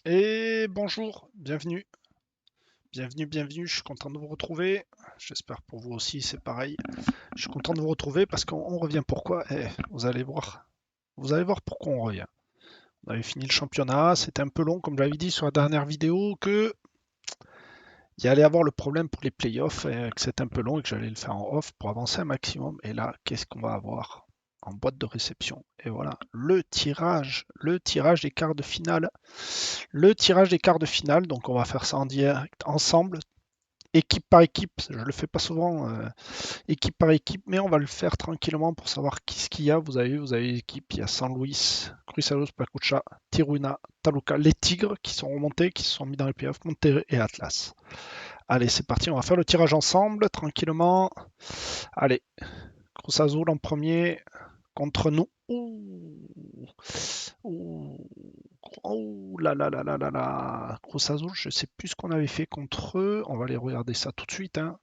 Et bonjour, bienvenue, bienvenue, je suis content de vous retrouver. J'espère pour vous aussi c'est pareil. Je suis content de vous retrouver parce qu'on revient pourquoi? Vous allez voir pourquoi on revient. On avait fini le championnat, c'était un peu long comme j'avais dit sur la dernière vidéo que il y allait avoir le problème pour les playoffs, et que c'était un peu long et que j'allais le faire en off pour avancer un maximum. Et là, qu'est-ce qu'on va avoir en boîte de réception? Et voilà, le tirage des quarts de finale. Le tirage des quarts de finale, donc on va faire ça en direct ensemble, équipe par équipe. Je le fais pas souvent, équipe par équipe, mais on va le faire tranquillement pour savoir qui ce qu'il y a. Vous avez l'équipe, il y a San Luis, Cruzados, Pacucha, Tiruna, Taluca, les Tigres qui sont remontés, qui se sont mis dans les playoffs, Monterrey et Atlas. Allez, c'est parti, on va faire le tirage ensemble, tranquillement. Allez, Cruz Azul en premier, contre nous. Ouh, ouh, ouh là là là là là là. Cruz Azul, je sais plus ce qu'on avait fait contre eux. On va aller regarder ça tout de suite, hein.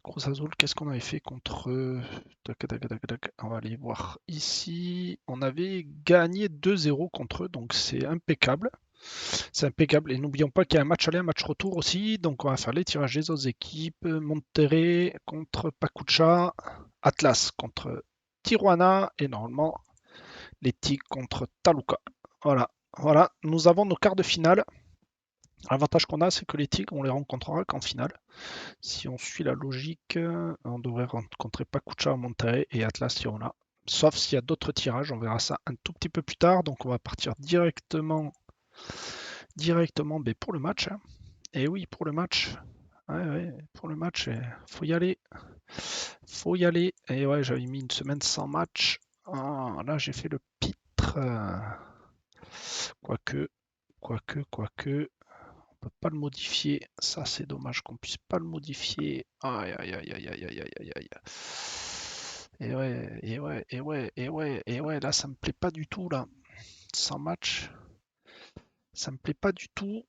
Cruz Azul, qu'est-ce qu'on avait fait contre eux? Tac, tac, tac, tac. On va aller voir ici. On avait gagné 2-0 contre eux, donc c'est impeccable. C'est impeccable. Et n'oublions pas qu'il y a un match aller, un match retour aussi. Donc on va faire les tirages des autres équipes. Monterrey contre Pacucha. Atlas contre Tijuana. Et normalement, les Tigres contre Taluca. Voilà. Voilà. Nous avons nos quarts de finale. L'avantage qu'on a, c'est que les Tigres, on les rencontrera qu'en finale. Si on suit la logique, on devrait rencontrer Pacucha, Monterrey et Atlas Tijuana. Sauf s'il y a d'autres tirages, on verra ça un tout petit peu plus tard. Donc on va partir directement pour le match, hein. Et oui, pour le match. Ouais, pour le match, faut y aller. Faut y aller. Et ouais, j'avais mis une semaine sans match. Ah, là, j'ai fait le pitre. Quoique, quoique. On peut pas le modifier. Ça, c'est dommage qu'on puisse pas le modifier. Aïe, aïe, aïe, aïe, aïe, aïe, aïe, aïe. Et ouais, là, ça me plaît pas du tout, là. Sans match, ça me plaît pas du tout.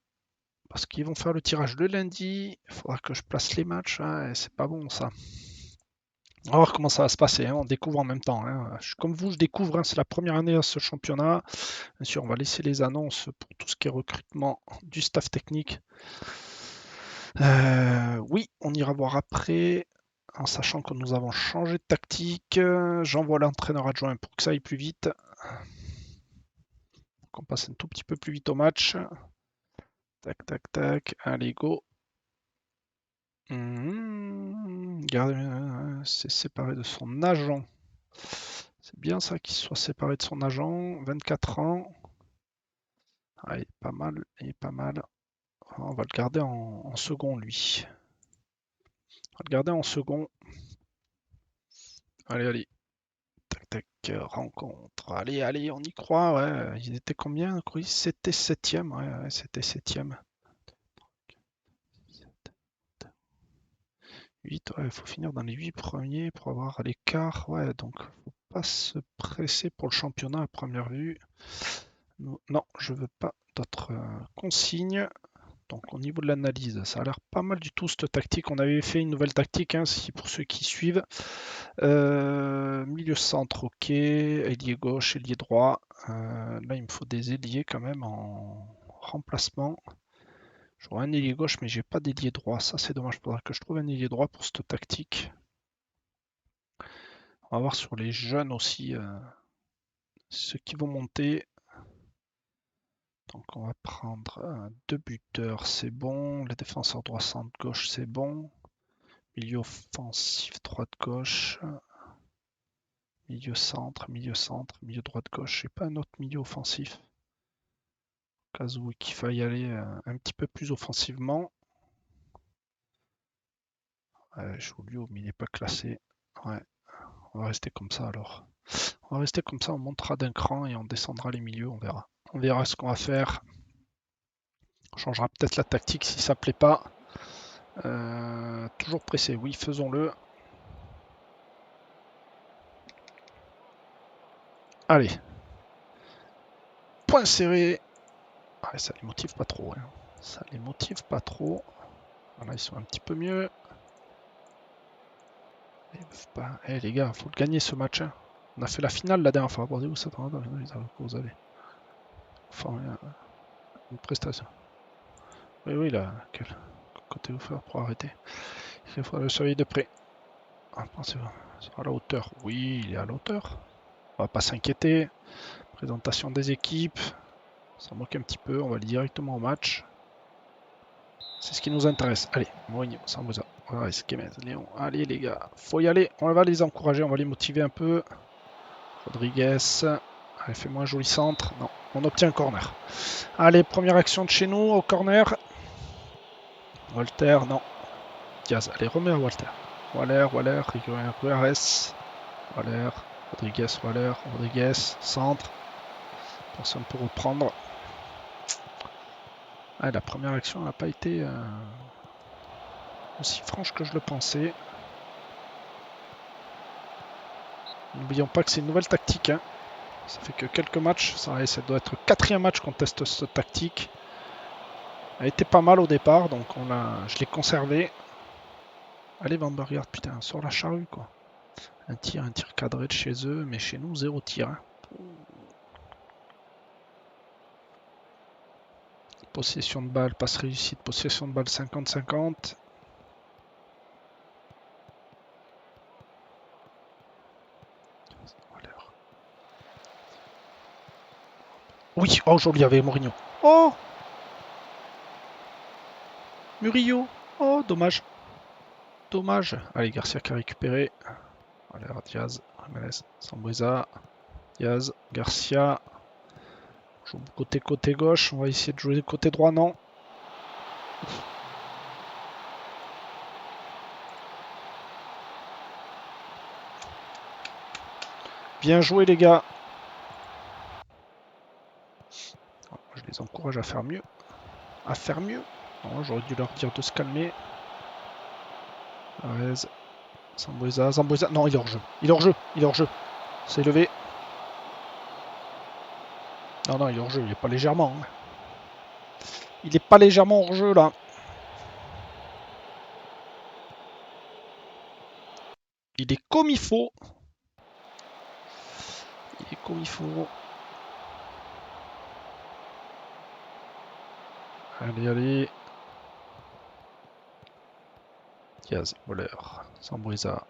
Parce qu'ils vont faire le tirage le lundi. Il faudra que je place les matchs, hein, et c'est pas bon, ça. On va voir comment ça va se passer, hein. On découvre en même temps, hein. Comme vous, je découvre, hein, c'est la première année à ce championnat. Bien sûr, on va laisser les annonces pour tout ce qui est recrutement du staff technique. Oui, on ira voir après, en sachant que nous avons changé de tactique. J'envoie l'entraîneur adjoint pour que ça aille plus vite. Qu'on passe un tout petit peu plus vite au match. Tac, tac, tac. Allez, go. C'est séparé de son agent. C'est bien ça qu'il soit séparé de son agent. 24 ans. Ah, il est pas mal, il est pas mal. On va le garder en second, lui. On va le garder en second. Allez, allez. Tac, tac, rencontre. Allez, allez, on y croit, ouais. Ils étaient combien, Chris? C'était septième, ouais, c'était septième. 8, ouais, il faut finir dans les 8 premiers pour avoir l'écart, ouais, donc faut pas se presser pour le championnat à première vue. Non, je veux pas d'autres consignes. Donc au niveau de l'analyse, ça a l'air pas mal du tout cette tactique. On avait fait une nouvelle tactique, hein, pour ceux qui suivent. Milieu centre, ok. Ailier gauche, ailier droit. Là, il me faut des ailiers quand même en remplacement. J'aurais un ailier gauche, mais j'ai pas d'ailier droit. Ça, c'est dommage. Il faudra que je trouve un ailier droit pour cette tactique. On va voir sur les jeunes aussi, ceux qui vont monter. Donc, on va prendre deux buteurs, c'est bon. Les défenseurs droit, centre, gauche, c'est bon. Milieu offensif, droite-gauche. Milieu centre, milieu droite-gauche. J'ai pas un autre milieu offensif. Au cas où qu'il faille aller un petit peu plus offensivement. Julio, mais il n'est pas classé. Ouais, on va rester comme ça alors. On va rester comme ça, on montera d'un cran et on descendra les milieux, on verra. On verra ce qu'on va faire. On changera peut-être la tactique si ça plaît pas. Toujours pressé, oui, faisons-le. Allez. Point serré. Ah, ça les motive pas trop, hein. Ça les motive pas trop. Voilà, ils sont un petit peu mieux. Pas... Eh les gars, faut le gagner ce match, hein. On a fait la finale la dernière fois. Regardez où ça vous avez. Enfin, une prestation. Oui, oui, là, quel côté vous faire pour arrêter. Il faudra le surveiller de près. Ah, pensez-vous, à la hauteur. Oui, il est à la hauteur. On va pas s'inquiéter. Présentation des équipes. Ça moque un petit peu, on va aller directement au match. C'est ce qui nous intéresse. Allez, Mourinho, Sambuza, Esquemez, Léon. Allez les gars, faut y aller. On va les encourager, on va les motiver un peu. Rodriguez. Allez, fais-moi un joli centre. Non, on obtient un corner. Allez, première action de chez nous au corner. Walter, non. Diaz, allez, remets à Walter. Waller, Ruares. Waller, Rodriguez, centre. Personne pour reprendre. Ah, la première action n'a pas été aussi franche que je le pensais. N'oublions pas que c'est une nouvelle tactique. Hein. Ça fait que quelques matchs. Ça doit être le 4e match qu'on teste cette tactique. Elle a été pas mal au départ, donc je l'ai conservé. Allez, Van Bergard, putain, sur la charrue, quoi. Un tir cadré de chez eux, mais chez nous, 0 tir. Hein. Possession de balle, passe réussite, possession de balle 50-50. Oui, oh, joli avec Mourinho. Oh Murillo. Oh, dommage. Dommage. Allez, Garcia qui a récupéré. Allez, Diaz, Jiménez, Sambueza, Diaz, Garcia. Joue côté gauche. On va essayer de jouer côté droit, non. Bien joué, les gars. Je les encourage à faire mieux. À faire mieux. J'aurais dû leur dire de se calmer. Arez, Sambueza. Non, il est hors jeu. Il est hors jeu. C'est levé. Non, il est hors jeu. Il est pas légèrement. Hein. Il est pas légèrement hors jeu, là. Il est comme il faut. Il est comme il faut. Allez. Diaz, voleur. Sambueza.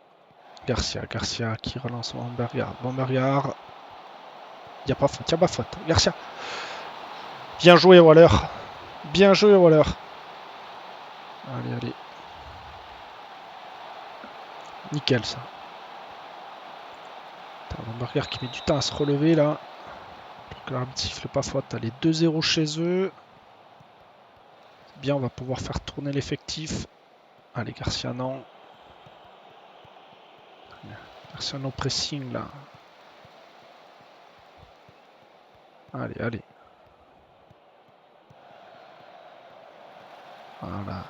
Garcia qui relance Bambergard. Il n'y a pas faute. Garcia. Bien joué, Waller. Bien joué, Waller. Allez. Nickel, ça. Bambergard qui met du temps à se relever, là. Pour que l'arbitre siffle pas faute. Allez, 2-0 chez eux. Bien, on va pouvoir faire tourner l'effectif. Allez, Garcia, non. Garcia, no pressing, là. Allez. Voilà.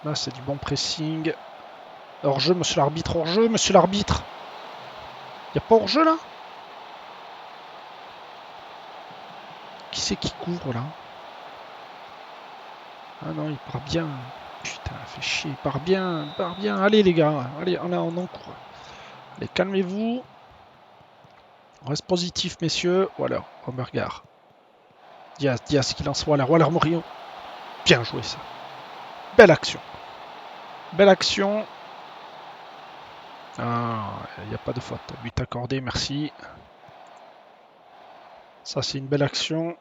Là, c'est du bon pressing. Hors-jeu, monsieur l'arbitre. Il n'y a pas hors-jeu, là? Qui c'est qui couvre, là? Ah non, il part bien. Putain, fait chier. Il part bien. Allez, les gars. Allez, on encourt. Allez, calmez-vous. On reste positif, messieurs. Voilà, Bambergard. Diaz qui lance Waller Mourinho. Bien joué, ça. Belle action. Ah, il n'y a pas de faute. But accordé, merci. Ça, c'est une belle action.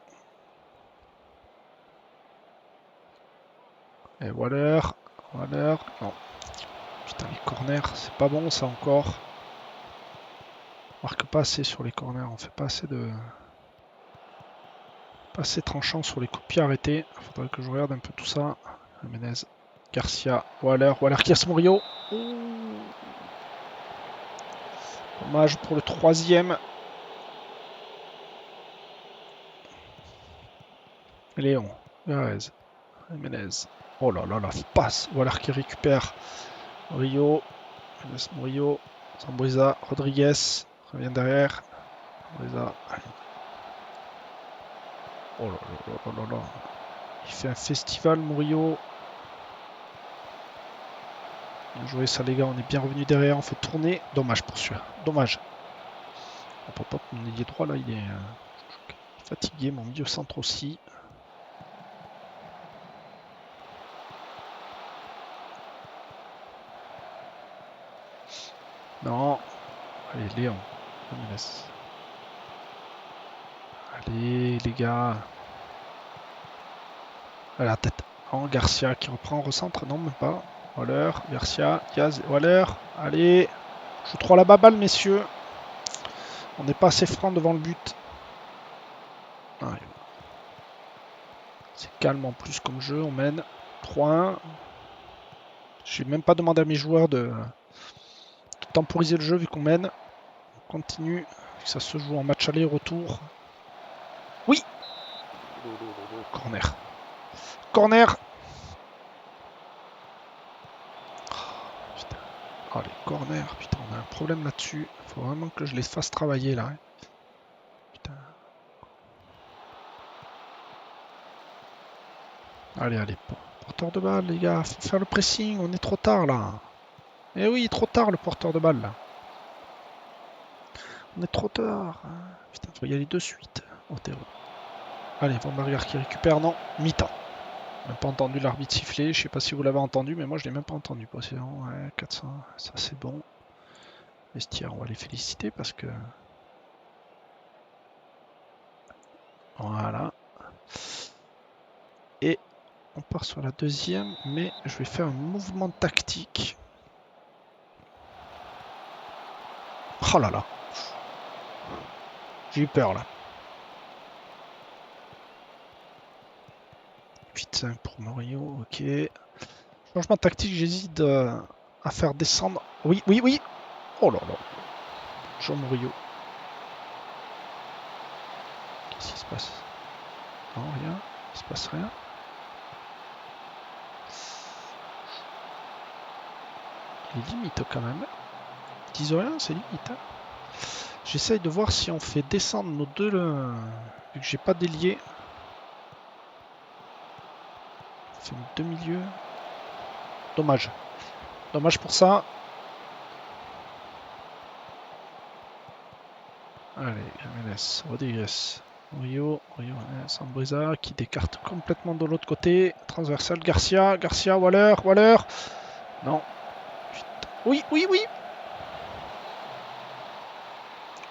Et Waller. Non. Putain, les corners, c'est pas bon, ça, encore. On marque pas assez sur les corners. On fait pas assez de... Pas assez tranchant sur les coups de pied arrêtés. Il faudrait que je regarde un peu tout ça. Jiménez, Garcia, Waller qui a Mourinho. Dommage pour le 3e. Léon, Garez, Jiménez. Oh là, passe. Waller qui récupère. Mourinho, Sambueza, Rodriguez, revient derrière. Sambueza. Oh là. Il fait un festival, Mourinho. Bien joué ça, les gars. On est bien revenu derrière. On fait tourner. Dommage pour celui-là. Dommage. Mon ailier droit, là, il est fatigué. Mon milieu centre aussi. Non. Allez, Léon. Je me laisse. Allez, les gars. À la tête. Oh, Garcia qui reprend, recentre. Non, même pas. Waller, Garcia, Diaz, Waller. Allez. Je joue 3 là-bas, balle, messieurs. On n'est pas assez franc devant le but. Allez. C'est calme en plus comme jeu. On mène 3-1. Je n'ai même pas demandé à mes joueurs de temporiser le jeu vu qu'on mène. On continue. Ça se joue en match aller-retour. Oui. Corner. Corner. Putain. Oh, les corners. Putain, on a un problème là-dessus. Faut vraiment que je les fasse travailler là. Putain. Allez, allez. Porteur de balle, les gars. Faut faire le pressing. On est trop tard là. Eh oui, trop tard le porteur de balle là. On est trop tard. Putain, faut y aller de suite. Oh, terreau. Allez, Van Berger qui récupère. Non, mi-temps. Même pas entendu l'arbitre siffler. Je sais pas si vous l'avez entendu, mais moi je l'ai même pas entendu. Possession, ouais, 400, ça c'est bon. Vestiaire, on va les féliciter parce que. Voilà. Et on part sur la deuxième, mais je vais faire un mouvement tactique. Oh là là. J'ai eu peur là. 8-5 pour Mario, ok. Changement tactique, j'hésite à faire descendre. Oui, oui, oui. Oh là là. Jean Murillo. Qu'est-ce qui se passe? Non, rien. Il se passe rien. Il est limite quand même. Disent rien, c'est limite. Hein. J'essaye de voir si on fait descendre nos deux. Vu que j'ai pas d'ailier. C'est deux milieux. Dommage. Dommage pour ça. Allez, MLS, Rodriguez, Rio, Sambueza qui décarte complètement de l'autre côté. Transversal, Garcia, Garcia, Waller, Waller. Non. Putain. Oui, oui, oui.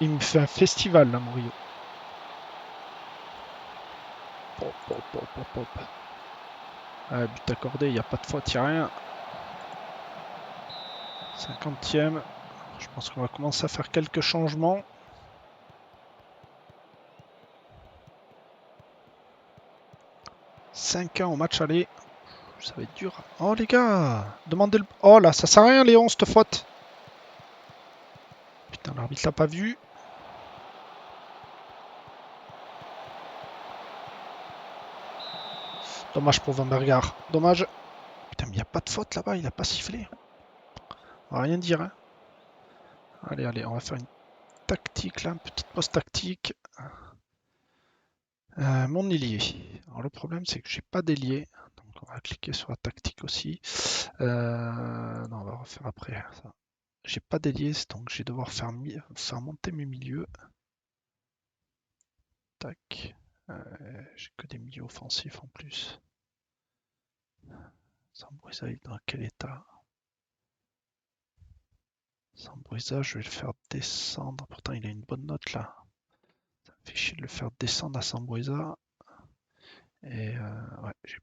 Il me fait un festival là, Murillo. Pop, pop, pop, pop, pop. Ah, but accordé, il n'y a pas de faute, il n'y a rien. 50e. Je pense qu'on va commencer à faire quelques changements. « 5-1 au match aller. Ça va être dur. Oh les gars, demandez le... Oh là, ça sert à rien Léon, cette faute. Putain, l'arbitre l'a pas vu. Dommage pour Van Berger. Dommage. Putain, mais il n'y a pas de faute là-bas, il a pas sifflé. On va rien dire. Hein. Allez, allez, on va faire une tactique là, une petite pause tactique. Mon ailier. Alors le problème c'est que j'ai pas d'ailier. Donc on va cliquer sur la tactique aussi. Non, on va refaire après. J'ai pas d'ailier, donc je vais devoir faire monter mes milieux. Tac. J'ai que des milieux offensifs en plus. Sambueza, il est dans quel état? Sambueza, je vais le faire descendre. Pourtant, il a une bonne note là. Ça me fait chier de le faire descendre à Sambueza. Et ouais, j'ai.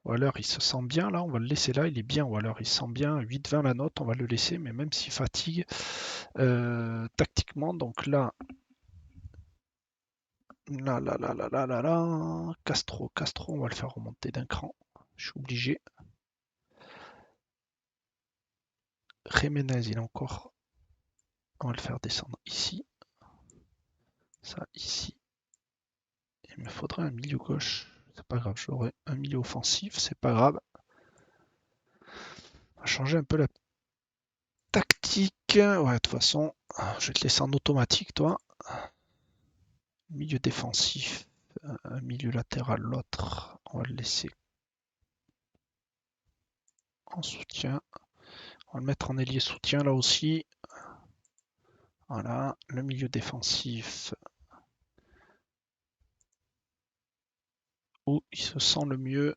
Ou alors il se sent bien là, on va le laisser là, il est bien. Ou alors il se sent bien, 8-20 la note, on va le laisser, mais même s'il fatigue tactiquement, donc là, Castro, on va le faire remonter d'un cran. Je suis obligé. Jiménez, il est encore. On va le faire descendre ici. Ça, ici. Il me faudrait un milieu gauche. C'est pas grave, j'aurai un milieu offensif, c'est pas grave. On va changer un peu la tactique. Ouais, de toute façon, je vais te laisser en automatique, toi. Milieu défensif, un milieu latéral, l'autre. On va le laisser en soutien. On va le mettre en ailier soutien là aussi. Voilà, le milieu défensif. Où il se sent le mieux.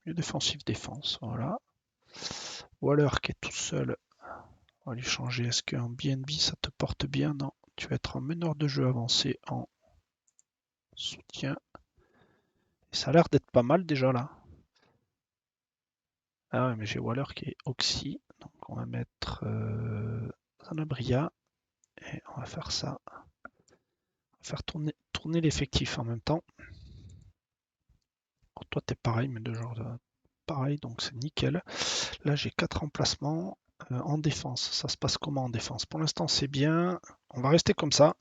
Milieu défensif, défense, voilà. Waller qui est tout seul. On va lui changer. Est-ce qu'un BNB ça te porte bien? Non. Tu vas être en meneur de jeu avancé en soutien. Et ça a l'air d'être pas mal déjà là. Ah ouais, mais j'ai Waller qui est Oxy. Donc on va mettre Sanabria. Et on va faire ça. On va faire tourner l'effectif en même temps. Alors, toi t'es pareil, mais de genre pareil, donc c'est nickel. Là j'ai 4 remplacements. En défense, ça se passe comment en défense? Pour l'instant c'est bien. On va rester comme ça.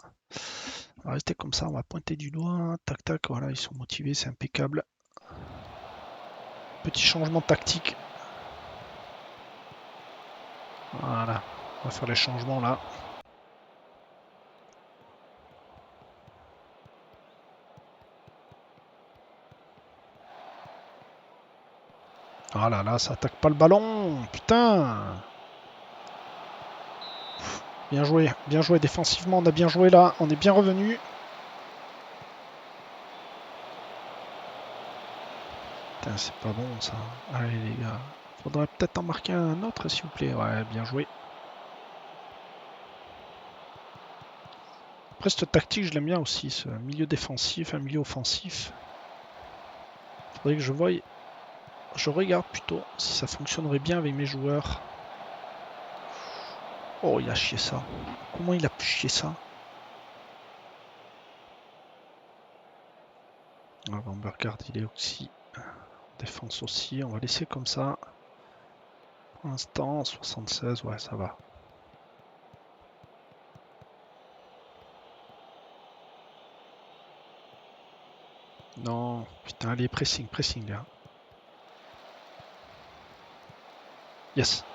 On va rester comme ça, on va pointer du doigt. Tac tac, voilà, ils sont motivés, c'est impeccable. Petit changement tactique. Voilà, on va faire les changements là. Ah là là, ça attaque pas le ballon. Putain. Bien joué défensivement, on a bien joué là, on est bien revenu. Putain, c'est pas bon ça. Allez les gars, faudrait peut-être en marquer un autre s'il vous plaît. Ouais, bien joué. Après cette tactique, je l'aime bien aussi, ce milieu défensif, un milieu offensif. Faudrait que je voie, je regarde plutôt si ça fonctionnerait bien avec mes joueurs. Oh, il a chié ça. Comment il a pu chier ça? Ah, Vanbergard, il est aussi. Défense aussi, on va laisser comme ça. Pour l'instant, 76, ouais, ça va. Non, putain, allez, pressing, pressing, là. Yes.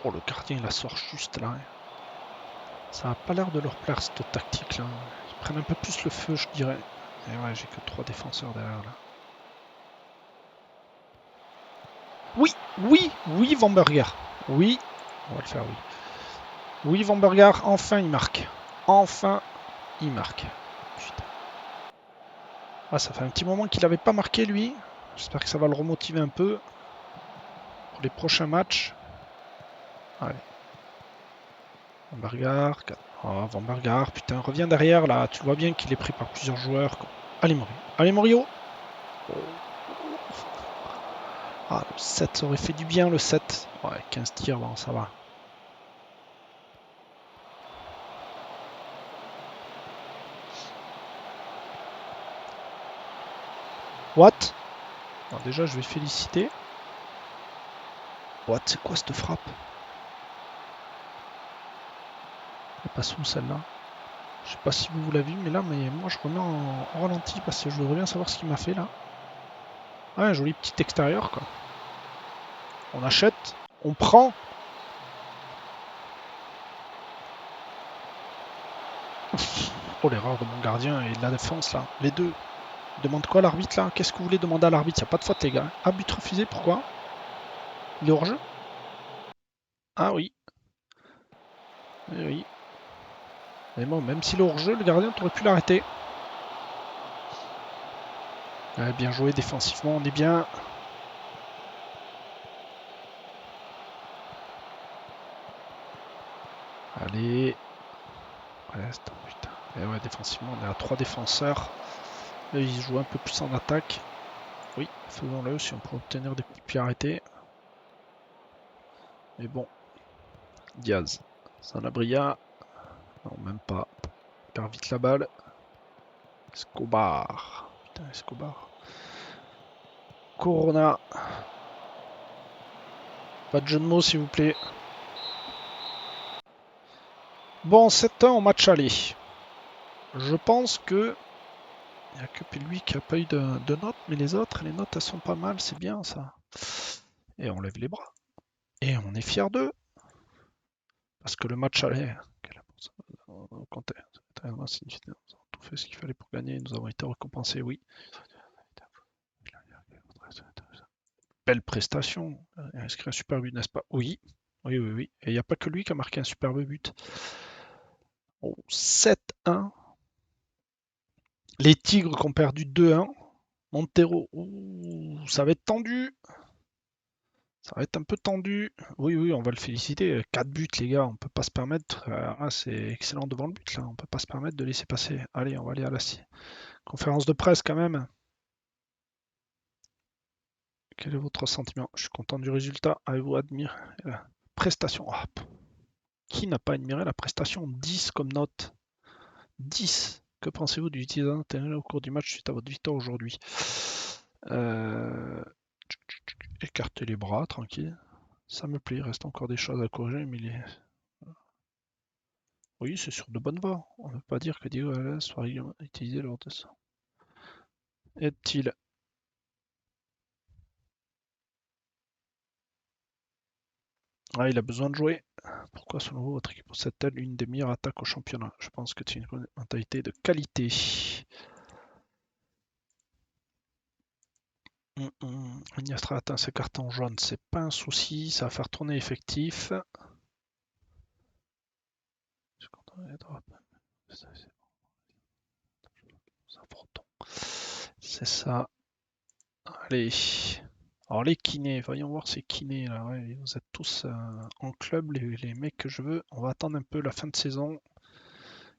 Oh, le gardien, il la sort juste là. Ça a pas l'air de leur plaire, cette tactique-là. Ils prennent un peu plus le feu, je dirais. Et ouais, j'ai que 3 défenseurs derrière, là. Oui, oui, oui, Vamberger. Oui, on va le faire, oui. Oui, Vamberger, enfin, il marque. Enfin, il marque. Putain. Ah, ça fait un petit moment qu'il n'avait pas marqué, lui. J'espère que ça va le remotiver un peu pour les prochains matchs. Allez. Vamberger. Oh, Vamberger, putain, reviens derrière, là. Tu vois bien qu'il est pris par plusieurs joueurs. Allez, Morio. Allez, Morio. Oh. Ah, le 7, ça aurait fait du bien, le 7. Ouais, 15 tirs, bon, ça va. What? Alors déjà, je vais féliciter. What? C'est quoi cette frappe? Elle passe où celle-là? Je sais pas si vous l'avez vu, mais là, moi, je remets en ralenti parce que je voudrais bien savoir ce qu'il m'a fait là. Ah, un joli petit extérieur, quoi. On achète, on prend. Oh, l'erreur de mon gardien et de la défense, là. Les deux. Demande quoi l'arbitre, là? Qu'est-ce que vous voulez demander à l'arbitre? Il n'y a pas de faute, les gars. Ah, but refusé, pourquoi? Il est hors-jeu? Ah oui. Oui, oui. Mais bon, même s'il est hors-jeu, le gardien, t'aurais pu l'arrêter. Ouais, bien joué défensivement, on est bien. Allez. Ouais, putain. Et ouais, défensivement, on est à 3 défenseurs. Eux, ils jouent un peu plus en attaque. Oui, faisons-le si on peut obtenir des petits pieds arrêtés. Mais bon. Diaz. Sanabria. Non, même pas. Il perd vite la balle. Escobar. Putain, Escobar. Corona. Pas de jeu de mots, s'il vous plaît. Bon, 7-1 au match aller. Je pense que il n'y a que lui qui n'a pas eu de notes, mais les autres, les notes, elles sont pas mal, c'est bien ça. Et on lève les bras. Et on est fiers d'eux. Parce que le match aller, on a tout fait ce qu'il fallait pour gagner, nous avons été récompensés, oui. Belle prestation. Il a inscrit un super but, n'est-ce pas? Oui. Oui, oui, oui. Et il n'y a pas que lui qui a marqué un superbe but. Oh, 7-1. Les Tigres qui ont perdu 2-1. Montero, ouh, ça va être tendu. Ça va être un peu tendu. Oui, oui, on va le féliciter. 4 buts, les gars, on peut pas se permettre. C'est excellent devant le but, là. On peut pas se permettre de laisser passer. Allez, on va aller à la conférence de presse quand même. Quel est votre sentiment? Je suis content du résultat. Avez-vous admiré la prestation? Ah, qui n'a pas admiré la prestation? 10 comme note. 10. Que pensez-vous du utilisateur intérêt au cours du match suite à votre victoire aujourd'hui? Euh... Écartez les bras, tranquille. Ça me plaît, il reste encore des choses à corriger, mais oui, c'est sur de bonnes voies. On ne peut pas dire que Diego Alves soit régulièrement utilisé lors de ça. Est-il? Ah, il a besoin de jouer. Pourquoi, selon vous, votre équipe possède-t-elle une des meilleures attaques au championnat? Je pense que c'est une mentalité de qualité. Iniestra atteint ses cartons jaunes, c'est pas un souci, ça va faire tourner effectif. C'est ça. Allez. Alors les kinés, voyons voir ces kinés là. Ouais, vous êtes tous en club, les mecs que je veux. On va attendre un peu la fin de saison.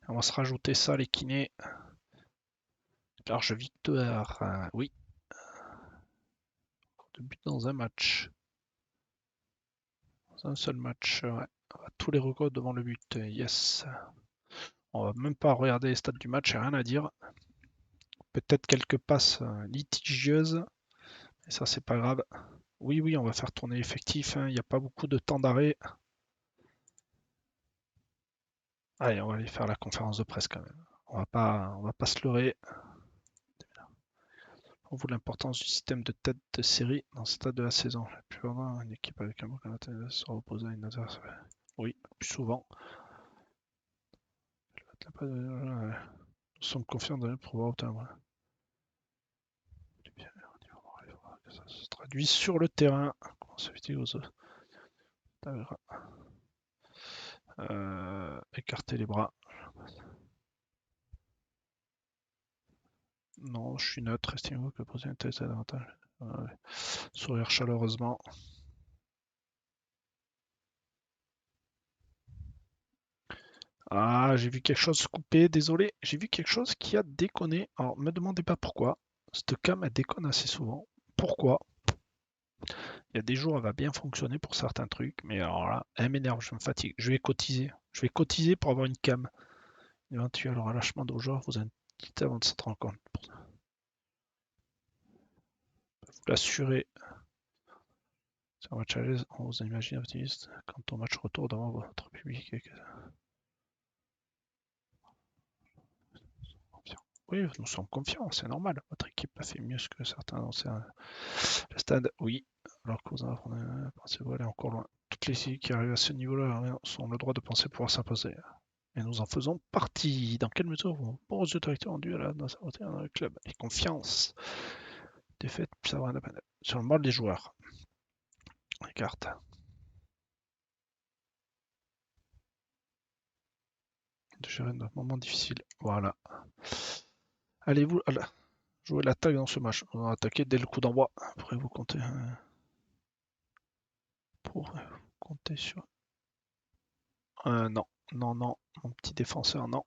On va se rajouter ça, les kinés. Large victoire. Oui. De but dans un match. Dans un seul match. Ouais. Tous les records devant le but. Yes. On va même pas regarder les stats du match, rien à dire. Peut-être quelques passes litigieuses. Et ça, c'est pas grave. Oui, oui, on va faire tourner l'effectif. Il n'y a pas beaucoup de temps d'arrêt. Allez, on va aller faire la conférence de presse quand même. On va pas se leurrer. On voit l'importance du système de tête de série dans ce stade de la saison. La plupart une équipe avec un bon caractère sera opposée à une adversaire. Oui, plus souvent. Nous sommes confiants de pouvoir obtenir. Que ça se traduit sur le terrain. Comment ça fait aux autres? Écarter les bras. Non, je suis neutre. Estimez-vous que poser un tel avantage? Sourire chaleureusement. Ah, j'ai vu quelque chose se couper, désolé. J'ai vu quelque chose qui a déconné. Alors, me demandez pas pourquoi. Cette cam, elle déconne assez souvent. Pourquoi? Il y a des jours, elle va bien fonctionner pour certains trucs, mais alors là, elle m'énerve, je me fatigue. Je vais cotiser. Je vais cotiser pour avoir une cam. Éventuel relâchement de joueurs, vous invitez avant de cette rencontre. Vous l'assurez. C'est un match à l'aise, on vous imagine optimiste quand au match retour devant votre public. Oui, nous sommes confiants, c'est normal. Votre équipe a fait mieux que certains anciens. Le stade, oui. Alors que vous en pensez-vous aller encore loin? Toutes les équipes qui arrivent à ce niveau-là ont le droit de penser pouvoir s'imposer. Et nous en faisons partie. Dans quelle mesure vos bons résultats rendus à la dans le club et confiance? Défaite plus avoir un sur le moral des joueurs. Les cartes. De gérer un moment difficile. Voilà. Allez-vous jouer l'attaque dans ce match? On va attaquer dès le coup d'envoi. Pourrez-vous compter pour compter sur. Non, non, non. Mon petit défenseur, non.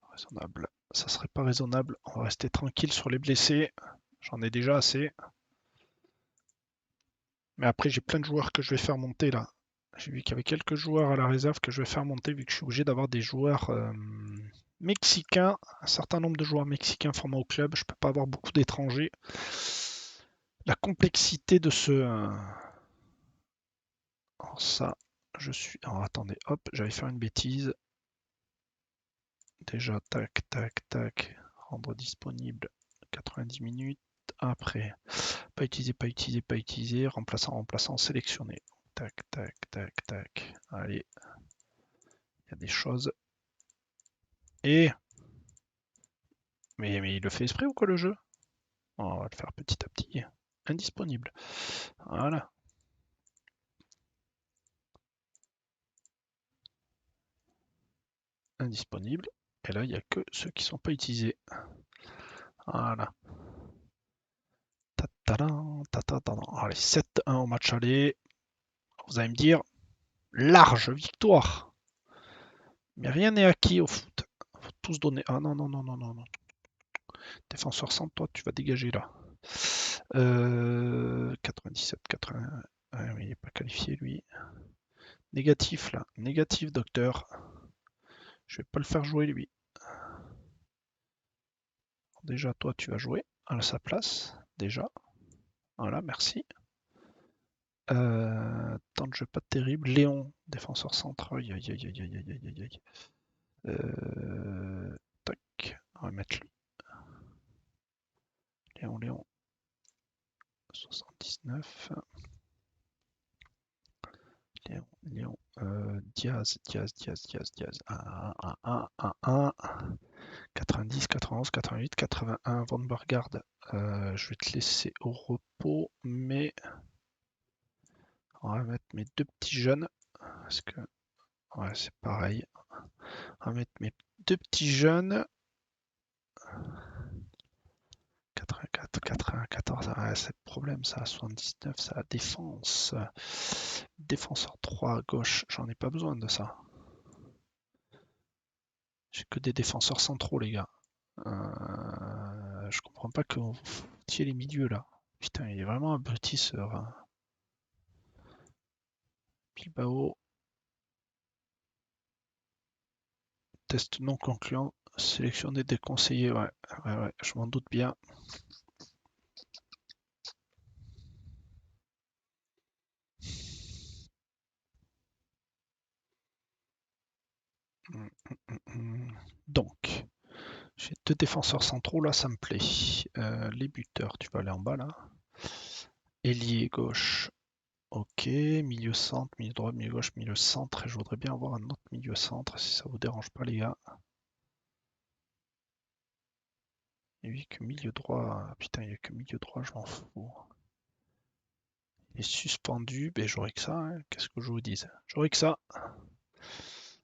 Raisonnable. Ça serait pas raisonnable. On va rester tranquille sur les blessés. J'en ai déjà assez. Mais après, j'ai plein de joueurs que je vais faire monter là. J'ai vu qu'il y avait quelques joueurs à la réserve que je vais faire monter vu que je suis obligé d'avoir des joueurs mexicains, un certain nombre de joueurs mexicains formés au club. Je peux pas avoir beaucoup d'étrangers. La complexité de ce. Alors ça, je suis. Alors attendez, hop, j'allais faire une bêtise. Déjà, tac, tac, tac. Rendre disponible 90 minutes. Après, pas utilisé, pas utilisé, pas utilisé. Remplaçant, remplaçant, sélectionné. Tac, tac, tac, tac. Allez, il y a des choses. Et. Mais il le fait esprit ou quoi le jeu? On va le faire petit à petit. Indisponible. Voilà. Indisponible. Et là, il n'y a que ceux qui ne sont pas utilisés. Voilà. Tatadan, tatadan. Allez, 7-1 au match aller. Vous allez me dire, large victoire. Mais rien n'est acquis au foot. Faut tous donner. Ah non, non, non, non, non, non. Défenseur centre, toi, tu vas dégager là. 97, 80. Ah oui, il n'est pas qualifié, lui. Négatif, là. Négatif, docteur. Je vais pas le faire jouer, lui. Déjà, toi, tu vas jouer à sa place. Déjà. Voilà, merci. Temps de jeu pas terrible. Léon, défenseur centre. Aïe, aïe, aïe, aïe, aïe, aïe, aïe, aïe. Tac. On va mettre lui. Léon, Léon. 79. Léon, Léon. Diaz, Diaz, Diaz, Diaz, Diaz. 1, 1, 1, 1, 1. 90, 91, 88, 81. Van Bargard. Je vais te laisser au repos, mais on va mettre mes deux petits jeunes. Parce que, ouais, c'est pareil. On va mettre mes deux petits jeunes. 84, 94, ah, c'est le problème ça. 79, ça la défense. Défenseur 3 à gauche, j'en ai pas besoin de ça. J'ai que des défenseurs centraux, les gars. Je comprends pas que vous foutiez les milieux là. Putain, il est vraiment abrutisseur. Hein. Bilbao. Test non concluant. Sélection des déconseillés, ouais, je m'en doute bien. Donc, j'ai deux défenseurs centraux, là ça me plaît. Les buteurs, tu vas aller en bas là. Ailier gauche, ok. Milieu centre, milieu droit, milieu gauche, milieu centre. Et je voudrais bien avoir un autre milieu centre si ça vous dérange pas les gars. Il n'y a que milieu droit. Putain, il n'y a que milieu droit, je m'en fous. Il est suspendu, ben j'aurai que ça. Hein. Qu'est-ce que je vous dis? J'aurai que ça.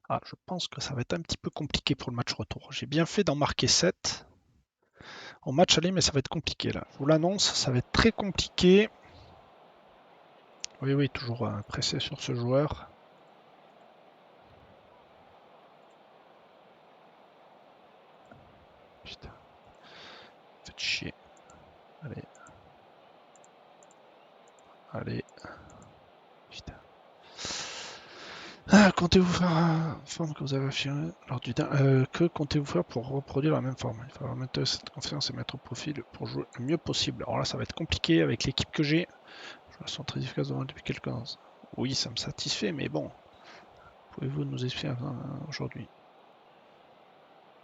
Ah, je pense que ça va être un petit peu compliqué pour le match retour. J'ai bien fait d'en marquer 7 au match aller, mais ça va être compliqué là. Je vous l'annonce, ça va être très compliqué. Oui, oui, toujours pressé sur ce joueur. Putain, faites chier. Allez. Allez. Putain. Ah, comptez-vous faire la forme que vous avez affirmée lors du dernier. Que comptez-vous faire pour reproduire la même forme? Il faudra mettre cette confiance et mettre au profil pour jouer le mieux possible. Alors là, ça va être compliqué avec l'équipe que j'ai. Je sont très efficaces depuis quelques temps. Oui, ça me satisfait, mais bon. Pouvez-vous nous expliquer aujourd'hui?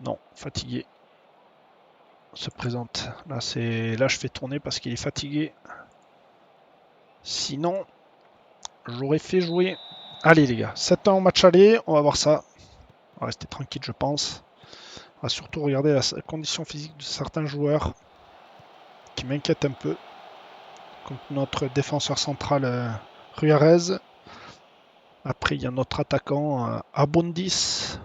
Non, fatigué. Se présente. Là, je fais tourner parce qu'il est fatigué. Sinon, j'aurais fait jouer. Allez les gars, 7 ans au match aller, on va voir ça. On va rester tranquille, je pense. On va surtout regarder la condition physique de certains joueurs qui m'inquiètent un peu. Comme notre défenseur central Ruarez. Après, il y a notre attaquant Abondis.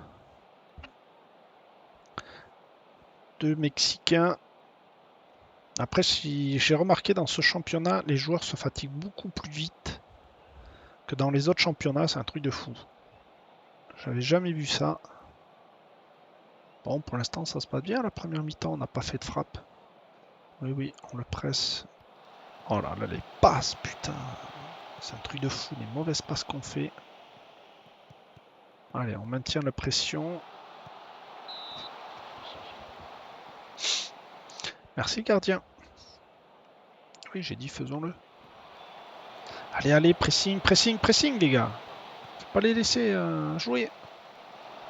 Deux Mexicains. Après, si j'ai remarqué dans ce championnat, les joueurs se fatiguent beaucoup plus vite que dans les autres championnats. C'est un truc de fou. J'avais jamais vu ça. Bon, pour l'instant, ça se passe bien. La première mi-temps, on n'a pas fait de frappe. Oui, oui, on le presse. Oh là là, les passes, putain. C'est un truc de fou, les mauvaises passes qu'on fait. Allez, on maintient la pression. Merci, gardien. Oui, j'ai dit, faisons-le. Allez, allez, pressing, pressing, pressing, les gars. Faut pas les laisser jouer.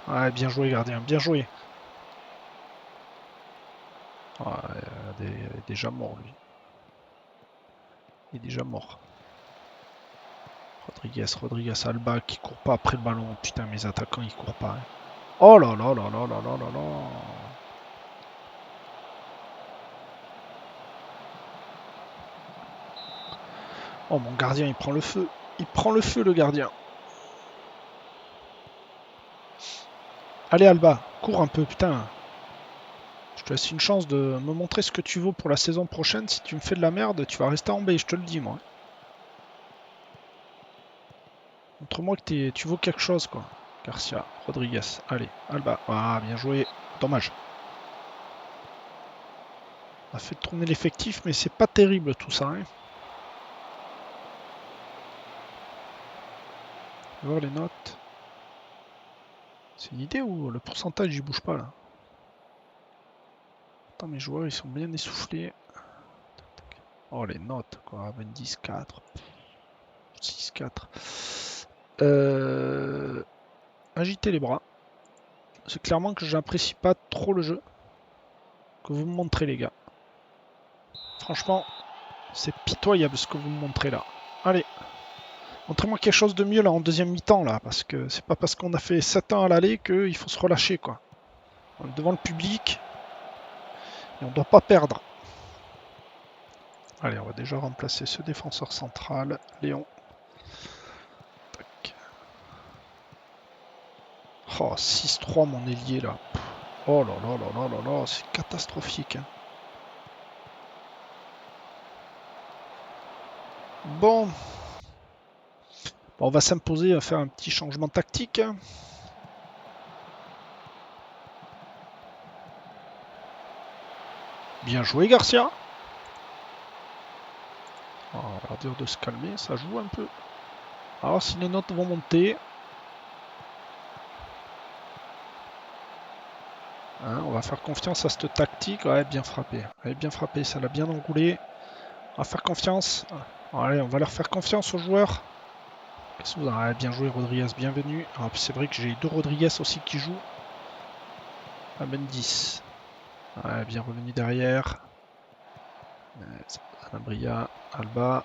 Ouais, bien joué, gardien, bien joué. Ouais, il est déjà mort, lui. Il est déjà mort. Rodriguez, Alba qui court pas après le ballon. Putain, mes attaquants, ils courent pas. Hein. Oh là là là là là là là là. Oh, mon gardien, il prend le feu. Il prend le feu, le gardien. Allez, Alba, cours un peu, putain. Je te laisse une chance de me montrer ce que tu vaux pour la saison prochaine. Si tu me fais de la merde, tu vas rester en B, je te le dis, moi. Montre-moi que tu vaux quelque chose, quoi. Garcia, Rodriguez, allez, Alba. Ah, bien joué. Dommage. On a fait tourner l'effectif, mais c'est pas terrible tout ça. Hein. On va voir les notes. C'est une idée ou le pourcentage il bouge pas là? Attends, mes joueurs ils sont bien essoufflés. Oh les notes quoi, 20, 4, 6, 4. Agitez les bras. C'est clairement que j'apprécie pas trop le jeu que vous me montrez les gars. Franchement, c'est pitoyable ce que vous me montrez là. Allez, montrez-moi quelque chose de mieux là en deuxième mi-temps là, parce que c'est pas parce qu'on a fait 7 ans à l'aller qu'il faut se relâcher quoi. On est devant le public et on doit pas perdre. Allez, on va déjà remplacer ce défenseur central, Léon. Tac. Oh, 6-3 mon ailier là. Oh là là là là là là, c'est catastrophique. Hein. Bon. On va s'imposer à faire un petit changement tactique. Bien joué Garcia. On va leur dire de se calmer, ça joue un peu. Alors si les notes vont monter. Hein, on va faire confiance à cette tactique. Ouais, bien frappé. Ouais, bien frappé, ça l'a bien enroulé. On va faire confiance. Allez, on va leur faire confiance aux joueurs. Qu'est-ce que vous en avez bien joué Rodriguez, bienvenue. C'est vrai que j'ai deux Rodriguez aussi qui jouent. Ah, Mendy. Ouais, bien revenu derrière. Alabria, Alba.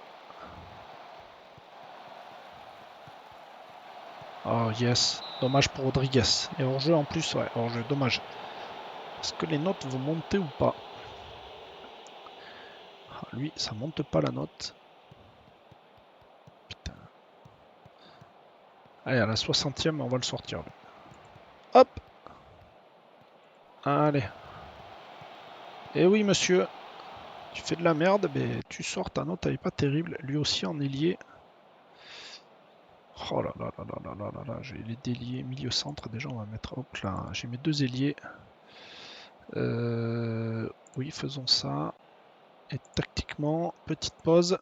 Oh yes, dommage pour Rodriguez. Et hors-jeu en plus, ouais, hors-jeu, dommage. Est-ce que les notes vont monter ou pas? Ah, lui, ça monte pas la note. Putain. Allez, à la 60e, on va le sortir. Lui. Hop! Allez. Eh oui, monsieur. Tu fais de la merde, mais tu sors, ta note, elle est pas terrible. Lui aussi en ailier. Oh là là là là là là là là, j'ai les déliés, milieu centre, déjà on va mettre, hop là, j'ai mes deux ailiers. Oui, faisons ça. Et tactiquement, petite pause.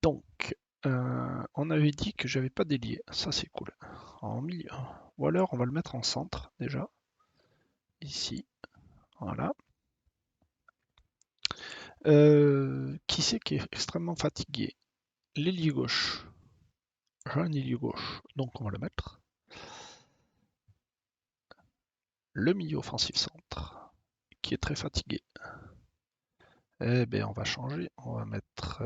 Donc, on avait dit que j'avais pas d'ailier, ça c'est cool. En milieu. Ou alors on va le mettre en centre déjà. Ici, voilà. Qui c'est qui est extrêmement fatigué? L'ailier gauche. J'ai un ailier gauche, donc on va le mettre. Le milieu offensif centre, qui est très fatigué. Eh bien, on va changer. On va mettre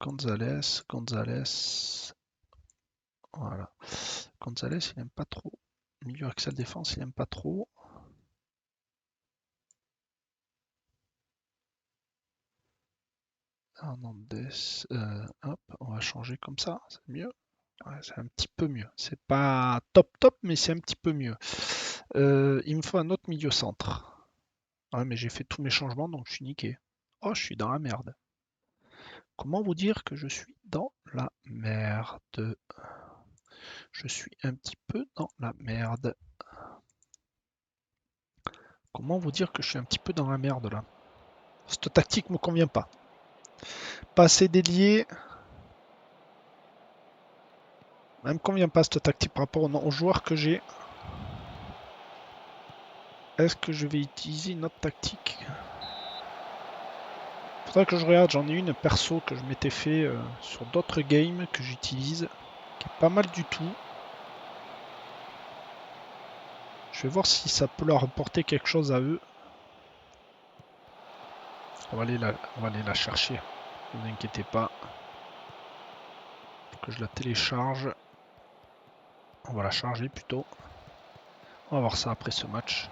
Gonzalez. Voilà. Gonzalez, il n'aime pas trop. Milieu Axel Défense, il n'aime pas trop. Hernandez. Hop, on va changer comme ça. C'est mieux. Ouais, c'est un petit peu mieux. C'est pas top top, mais c'est un petit peu mieux. Il me faut un autre milieu centre. Ouais, mais j'ai fait tous mes changements, donc je suis niqué. Oh, je suis dans la merde. Comment vous dire que je suis dans la merde? Je suis un petit peu dans la merde. Comment vous dire que je suis un petit peu dans la merde là? Cette tactique me convient pas. Pas assez délié. Elle me convient pas cette tactique par rapport aux joueurs que j'ai. Est-ce que je vais utiliser une autre tactique? Faudrait que je regarde, j'en ai une perso que je m'étais fait sur d'autres games que j'utilise, qui est pas mal du tout. Je vais voir si ça peut leur apporter quelque chose à eux. On va aller la chercher, ne vous inquiétez pas. Faut que je la télécharge. On va la charger plutôt. On va voir ça après ce match.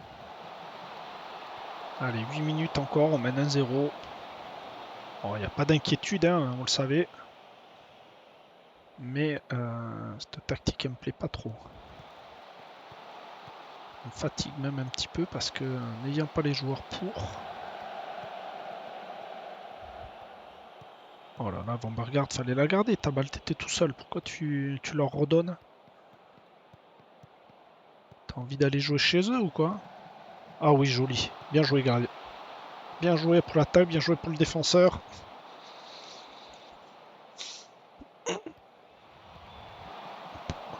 Allez, 8 minutes encore, on mène 1-0. Bon, il n'y a pas d'inquiétude, hein, on le savait. Mais cette tactique, elle me plaît pas trop. me fatigue même un petit peu parce que n'ayant pas les joueurs pour... Oh là là, Van Baergaard, fallait la garder, ta balle, t'étais tout seul. Pourquoi tu leur redonnes? T'as envie d'aller jouer chez eux ou quoi? Ah oui, joli. Bien joué, gardien. Bien joué pour l'attaque, bien joué pour le défenseur.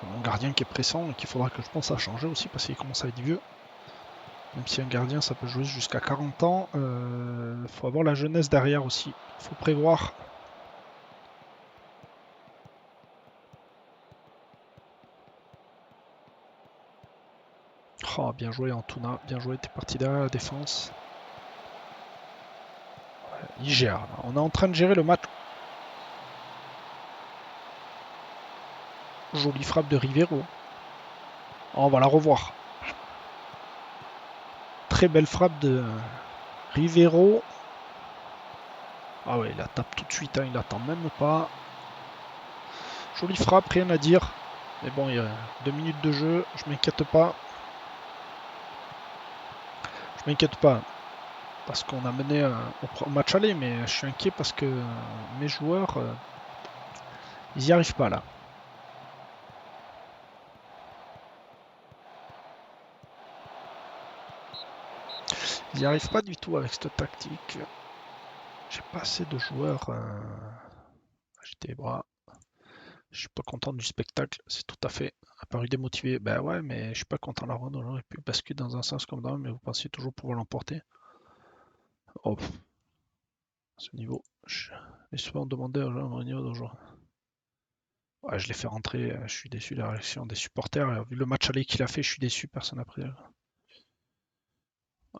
Mon gardien qui est pressant et qu'il faudra que je pense à changer aussi parce qu'il commence à être vieux. Même si un gardien ça peut jouer jusqu'à 40 ans, faut avoir la jeunesse derrière aussi. Faut prévoir. Oh, bien joué Antuna, bien joué, t'es parti derrière la défense. Ouais, il gère, là. On est en train de gérer le match. Jolie frappe de Rivero. Oh, on va la revoir. Très belle frappe de Rivero. Ah ouais, il la tape tout de suite, hein, il attend même pas. Jolie frappe, rien à dire. Mais bon, il y a 2 minutes de jeu, je m'inquiète pas. Je m'inquiète pas. Parce qu'on a mené au match aller, mais je suis inquiet parce que mes joueurs, ils n'y arrivent pas là. Ils n'y arrivent pas du tout avec cette tactique. J'ai pas assez de joueurs. J'ai des bras. Je suis pas content du spectacle, c'est tout à fait. Apparu démotivé, ben ouais, mais je suis pas content de la rendre. On aurait pu basculer dans un sens comme dans l'autre, mais vous pensiez toujours pouvoir l'emporter. Oh, à ce niveau, les souvent demandé au niveau d'aujourd'hui. Ouais, je l'ai fait rentrer, je suis déçu de la réaction des supporters. Vu le match aller qu'il a fait, je suis déçu, personne n'a pris.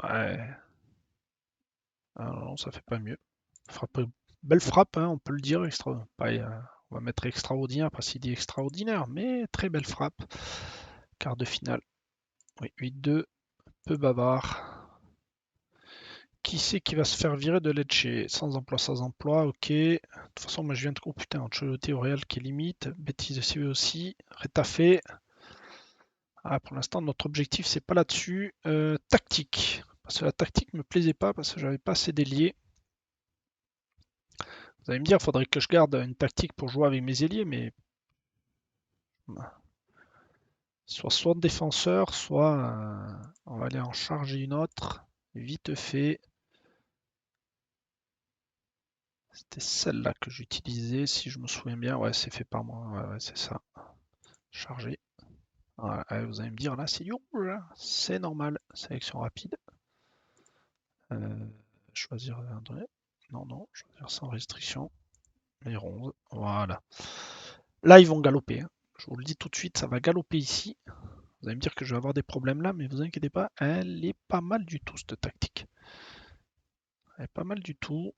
Ouais, ah non, ça fait pas mieux. Frappe, belle frappe, hein, on peut le dire. Pas, on va mettre extraordinaire, parce qu'il dit extraordinaire, mais très belle frappe. Quart de finale. Oui, 8-2, peu bavard. Qui c'est qui va se faire virer de Lecce? Sans emploi, sans emploi, ok. De toute façon, moi je viens de... Oh putain, Ancelotti au Real qui est limite. Bêtise de CV aussi. Retafé. Ah, pour l'instant, notre objectif, c'est pas là-dessus. Tactique. Parce que la tactique me plaisait pas, parce que j'avais pas assez d'ailiers. Vous allez me dire, il faudrait que je garde une tactique pour jouer avec mes ailiers, mais soit défenseur, soit on va aller en charger une autre. Vite fait. C'était celle-là que j'utilisais, si je me souviens bien. Ouais, c'est fait par moi. Ouais, ouais, c'est ça. Charger. Voilà. Ouais, vous allez me dire, là, c'est du rouge, hein. C'est normal. Sélection rapide. Euh, choisir. Non, non, choisir sans restriction. Les rondes. Voilà. Là, ils vont galoper, hein. Je vous le dis tout de suite, ça va galoper ici. Vous allez me dire que je vais avoir des problèmes là, mais vous inquiétez pas, elle est pas mal du tout, cette tactique. Elle est pas mal du tout.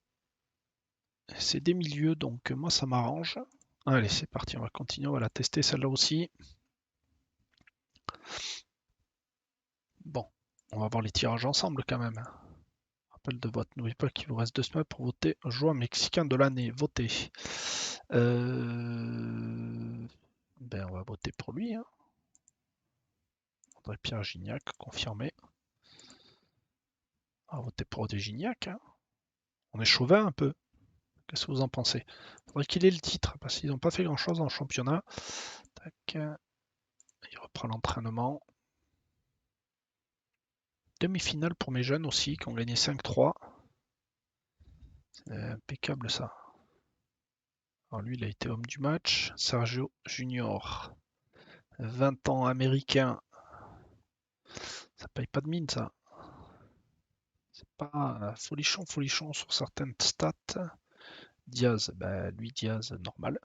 C'est des milieux, donc moi, ça m'arrange. Allez, c'est parti, on va continuer, on va la tester celle-là aussi. Bon, on va voir les tirages ensemble quand même. Rappel de vote, n'oubliez pas qu'il vous reste 2 semaines pour voter joueur mexicain de l'année. Votez. Ben, on va voter pour lui, hein. André-Pierre Gignac, confirmé. On va voter pour des Gignac, hein. On est chauvin un peu. Qu'est-ce que vous en pensez? Il faudrait qu'il ait le titre, parce qu'ils n'ont pas fait grand-chose dans le championnat. Tac. Il reprend l'entraînement. Demi-finale pour mes jeunes aussi, qui ont gagné 5-3. C'est impeccable ça. Alors lui, il a été homme du match. Sergio Junior, 20 ans, américain. Ça paye pas de mine, ça. C'est pas folichon sur certaines stats. Diaz, bah lui, Diaz, normal.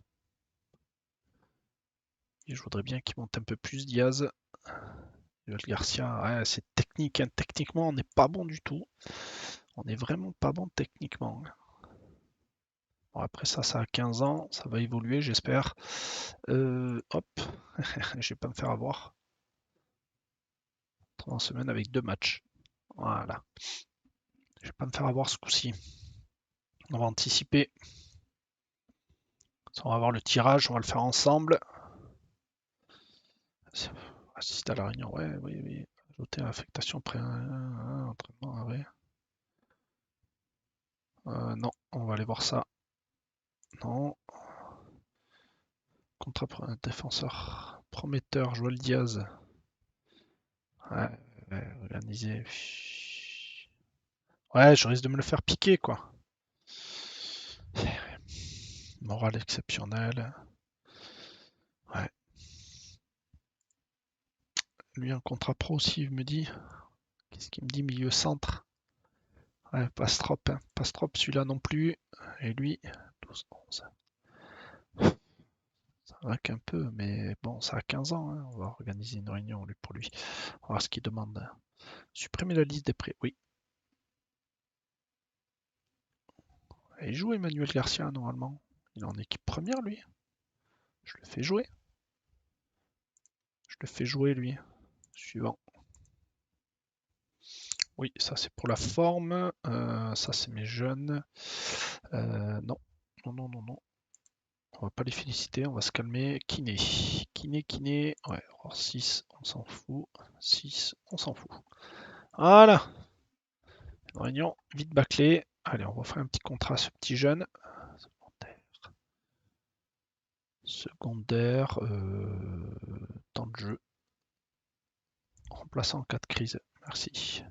Et je voudrais bien qu'il monte un peu plus, Diaz. Joel Garcia, ouais, c'est technique, hein. Techniquement, on n'est pas bon du tout. On n'est vraiment pas bon techniquement. Bon, après ça, ça a 15 ans, ça va évoluer, j'espère. Hop, je vais pas me faire avoir. 3 semaines avec 2 matchs. Voilà. Je vais pas me faire avoir ce coup-ci. On va anticiper. On va voir le tirage, on va le faire ensemble. Assiste à la réunion, ouais, oui, oui. Noter l'affectation après un entraînement arrêt. Non, on va aller voir ça. Non. Contrat pour un défenseur prometteur, Joël Diaz. Ouais, organisé. Ouais, je risque de me le faire piquer, quoi. Morale exceptionnelle. Ouais. Lui, un contrat pro aussi, il me dit. Qu'est-ce qu'il me dit, milieu centre? Ouais, Pastrop, hein. Pastrop, celui-là non plus. Et lui, 12-11. Ça raque un peu, mais bon, ça a 15 ans, hein. On va organiser une réunion pour lui. On va voir ce qu'il demande. Supprimer la liste des prêts, oui. Et il joue Emmanuel Garcia, normalement. Il est en équipe première, lui. Je le fais jouer. Je le fais jouer, lui. Suivant. Oui, ça c'est pour la forme. Ça c'est mes jeunes. Non. Non, non, non, non. On va pas les féliciter, on va se calmer. Kiné. Kiné, kiné. Ouais, alors 6, on s'en fout. 6, on s'en fout. Voilà. Une réunion vite bâclée. Allez, on va faire un petit contrat à ce petit jeune. Secondaire. Temps de jeu. Remplaçant en cas de crise. Merci.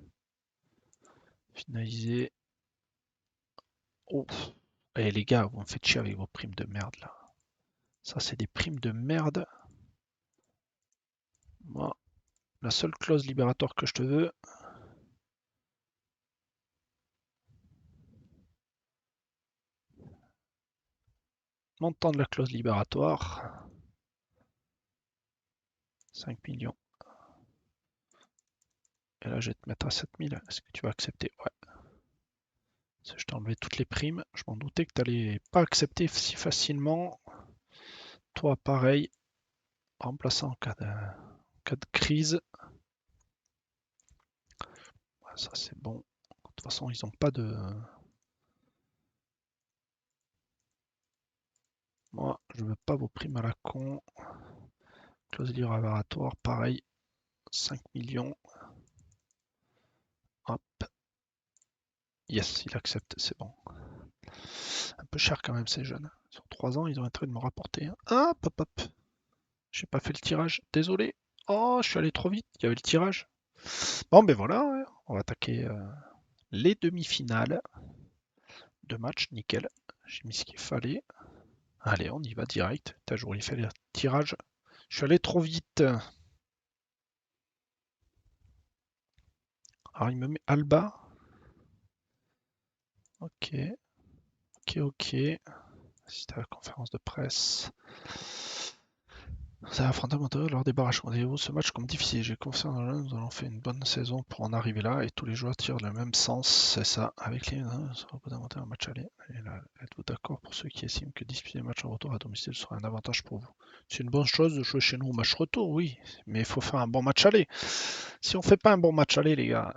Finaliser. Oh. Eh les gars, vous me faites chier avec vos primes de merde là. Ça, c'est des primes de merde. Moi, la seule clause libératoire que je te veux. Montant de la clause libératoire. 5 millions. Et là, je vais te mettre à 7000. Est-ce que tu vas accepter? Ouais. Je t'ai enlevé toutes les primes. Je m'en doutais que tu n'allais pas accepter si facilement. Toi, pareil. Remplaçant en cas de crise. Ouais, ça, c'est bon. De toute façon, ils n'ont pas de... Moi, je veux pas vos primes à la con. Clause libératoire, pareil. 5 millions. Hop. Yes, il accepte, c'est bon. Un peu cher quand même ces jeunes. Sur 3 ans, ils ont intérêt de me rapporter. Hop, hop, hop. J'ai pas fait le tirage, désolé. Oh, je suis allé trop vite, il y avait le tirage. Bon, ben voilà, ouais. On va attaquer les demi-finales. 2 matchs, nickel. J'ai mis ce qu'il fallait. Allez, on y va direct. T'as joué, il fait le tirage. Je suis allé trop vite. Alors, il me met Alba. Ok, ok, ok. C'était à la conférence de presse. Ça affronte Monterrey lors des barrages. Regardez-vous ce match comme difficile. J'ai confiance en nous. Nous allons faire une bonne saison pour en arriver là et tous les joueurs tirent le même sens. C'est ça. Avec les ça va pas d'inventer un match aller. Et là, êtes-vous d'accord pour ceux qui estiment que disputer un match en retour à domicile sera un avantage pour vous? C'est une bonne chose de jouer chez nous au match retour, oui. Mais il faut faire un bon match aller. Si on fait pas un bon match aller, les gars,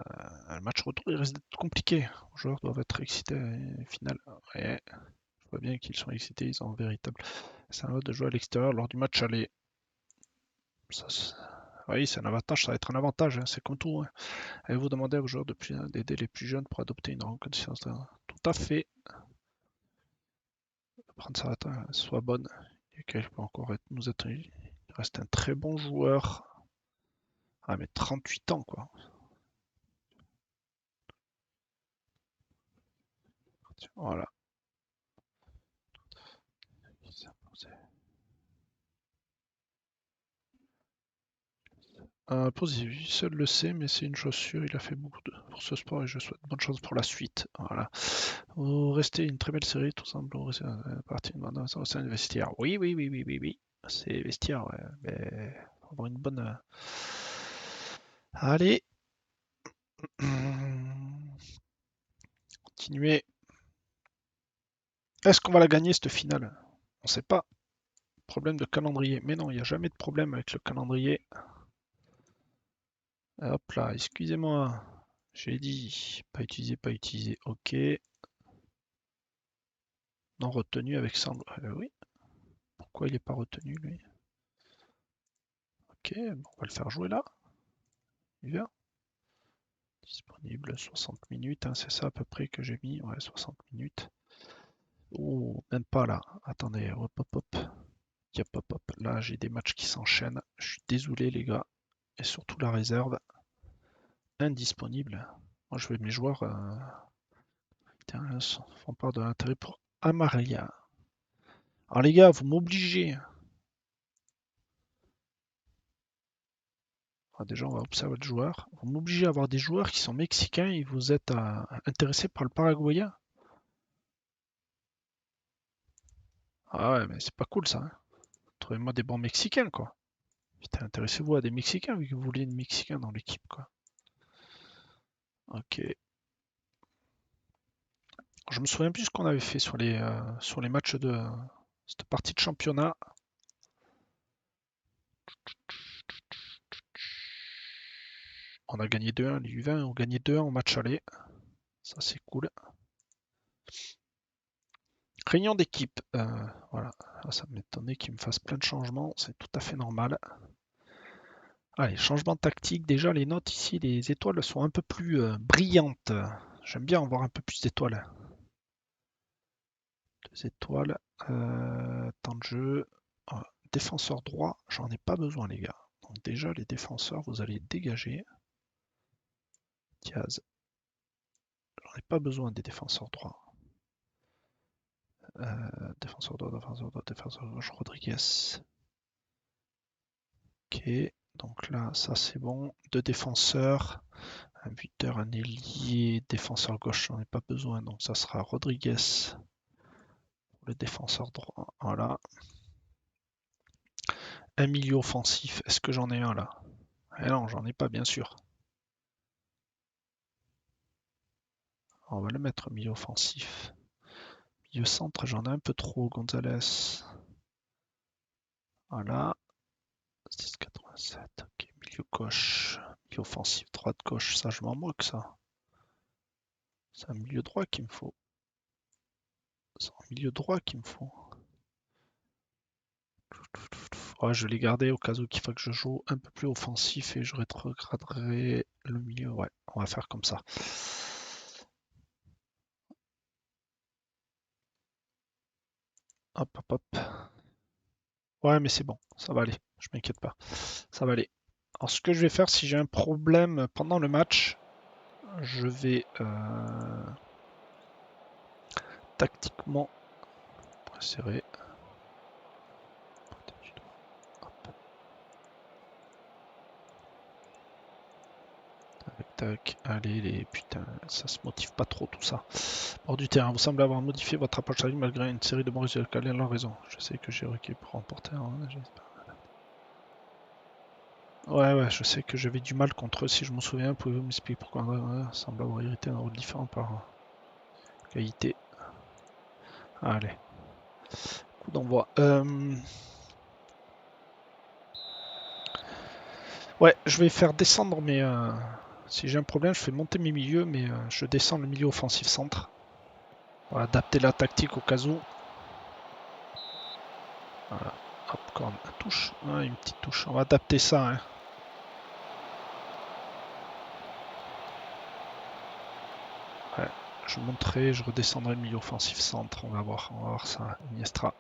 le match retour il risque d'être compliqué. Les joueurs doivent être excités. Final. Ouais. Je vois bien qu'ils sont excités. Ils ont un véritable. C'est un mode de jouer à l'extérieur lors du match aller. Ça, oui, c'est un avantage, ça va être un avantage, hein, c'est comme tout. Hein. Avez-vous demandé aux joueurs d'aider les plus jeunes pour adopter une reconnaissance? Tout à fait. Prendre ça soit bonne. Et qu'elle peut encore nous être. Il reste un très bon joueur. Ah, mais 38 ans, quoi. Voilà. Positif, seul le sait, mais c'est une chaussure. Il a fait beaucoup pour ce sport et je souhaite bonne chance pour la suite. Voilà. Vous restez une très belle série, tout simple. Vous restez partie de c'est un vestiaire. Oui, oui, oui, oui, oui, oui. C'est vestiaire, ouais. Mais faut avoir une bonne. Allez. Continuer. Est-ce qu'on va la gagner cette finale? On sait pas. Problème de calendrier. Mais non, il n'y a jamais de problème avec le calendrier. Hop là, excusez-moi. J'ai dit pas utilisé, pas utilisé. Ok. Non retenu avec Sandro. Oui. Pourquoi il n'est pas retenu lui? Ok, bon, on va le faire jouer là. Il vient. Disponible 60 minutes, hein, c'est ça à peu près que j'ai mis. Ouais, 60 minutes. Oh, même pas là. Attendez, hop hop hop. Hop hop hop. Là, j'ai des matchs qui s'enchaînent. Je suis désolé, les gars. Et surtout la réserve. Indisponible. Moi, je veux mes joueurs font part de l'intérêt pour Amaria. Alors, les gars, vous m'obligez. Déjà, on va observer le joueur. Vous m'obligez à avoir des joueurs qui sont mexicains et vous êtes intéressé par le Paraguayen. Ah ouais, mais c'est pas cool ça, hein. Trouvez-moi des bons Mexicains, quoi. Putain, intéressez-vous à des Mexicains vu que vous voulez des Mexicains dans l'équipe, quoi. Ok. Je me souviens plus ce qu'on avait fait sur les matchs de cette partie de championnat. On a gagné 2-1, les U20 ont gagné 2-1 au match aller. Ça, c'est cool. Réunion d'équipe. Voilà. Ça m'étonnait qu'il me fasse plein de changements. C'est tout à fait normal. Allez, changement de tactique. Déjà, les notes ici, les étoiles sont un peu plus brillantes. J'aime bien avoir un peu plus d'étoiles. 2 étoiles. Temps de jeu. Voilà. Défenseur droit, j'en ai pas besoin, les gars. Donc déjà, les défenseurs, vous allez dégager. Diaz. J'en ai pas besoin des défenseurs droits. Défenseur droit, défenseur droit, défenseur gauche, Rodriguez. Ok, donc là, ça c'est bon. 2 défenseurs, un buteur, un ailier, défenseur gauche, j'en ai pas besoin, donc ça sera Rodriguez pour le défenseur droit. Voilà. Un milieu offensif, est-ce que j'en ai un là? Eh non, j'en ai pas, bien sûr. On va le mettre milieu offensif. Milieu centre, j'en ai un peu trop, Gonzalez. Voilà. 6,87. Ok, milieu gauche. Milieu offensif, droite gauche, ça je m'en moque ça. C'est un milieu droit qu'il me faut. C'est un milieu droit qu'il me faut. Ouais, je vais les garder au cas où qu'il faut que je joue un peu plus offensif et je rétrograderai le milieu. Ouais, on va faire comme ça. Hop, hop, hop. Ouais, mais c'est bon, ça va aller. Je m'inquiète pas. Ça va aller. Alors, ce que je vais faire, si j'ai un problème pendant le match, je vais tactiquement serrer. Tac, allez les putains, ça se motive pas trop tout ça. Hors du terrain, vous semblez avoir modifié votre approche à la ligne malgré une série de bons résultats. Quelle est leur raison? Je sais que j'ai requis pour remporter un. Ouais, je sais que j'avais du mal contre eux si je m'en souviens. Pouvez-vous m'expliquer pourquoi André semble avoir hérité un rôle différent par qualité? Allez, coup d'envoi. Ouais, je vais faire descendre mes. Si j'ai un problème, je fais monter mes milieux, mais je descends le milieu offensif centre. On va adapter la tactique au cas où. Voilà. Hop, corne, touche. Ouais, une petite touche. On va adapter ça. Hein. Ouais, je monterai, je redescendrai le milieu offensif centre. On va voir ça. Iniestra.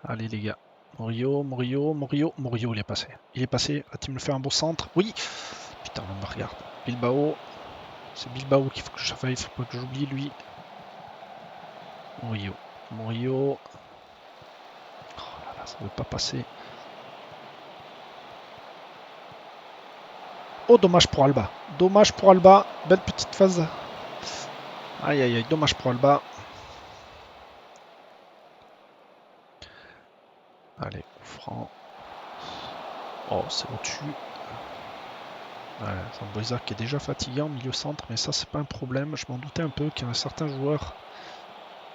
Allez les gars. Morio, il est passé. Il est passé. Va-t-il me faire un beau centre? Oui. Putain, on me regarde. Bilbao. C'est Bilbao qu'il faut que je fasse. Il faut pas que j'oublie lui. Morio. Oh là là, ça veut pas passer. Oh, dommage pour Alba. Dommage pour Alba. Belle petite phase. Aïe, aïe, aïe. Dommage pour Alba. Allez, coup franc. Oh, c'est au-dessus. Ouais, Zamboisa qui est déjà fatigué en milieu centre, mais ça, c'est pas un problème. Je m'en doutais un peu qu'il y a certains joueurs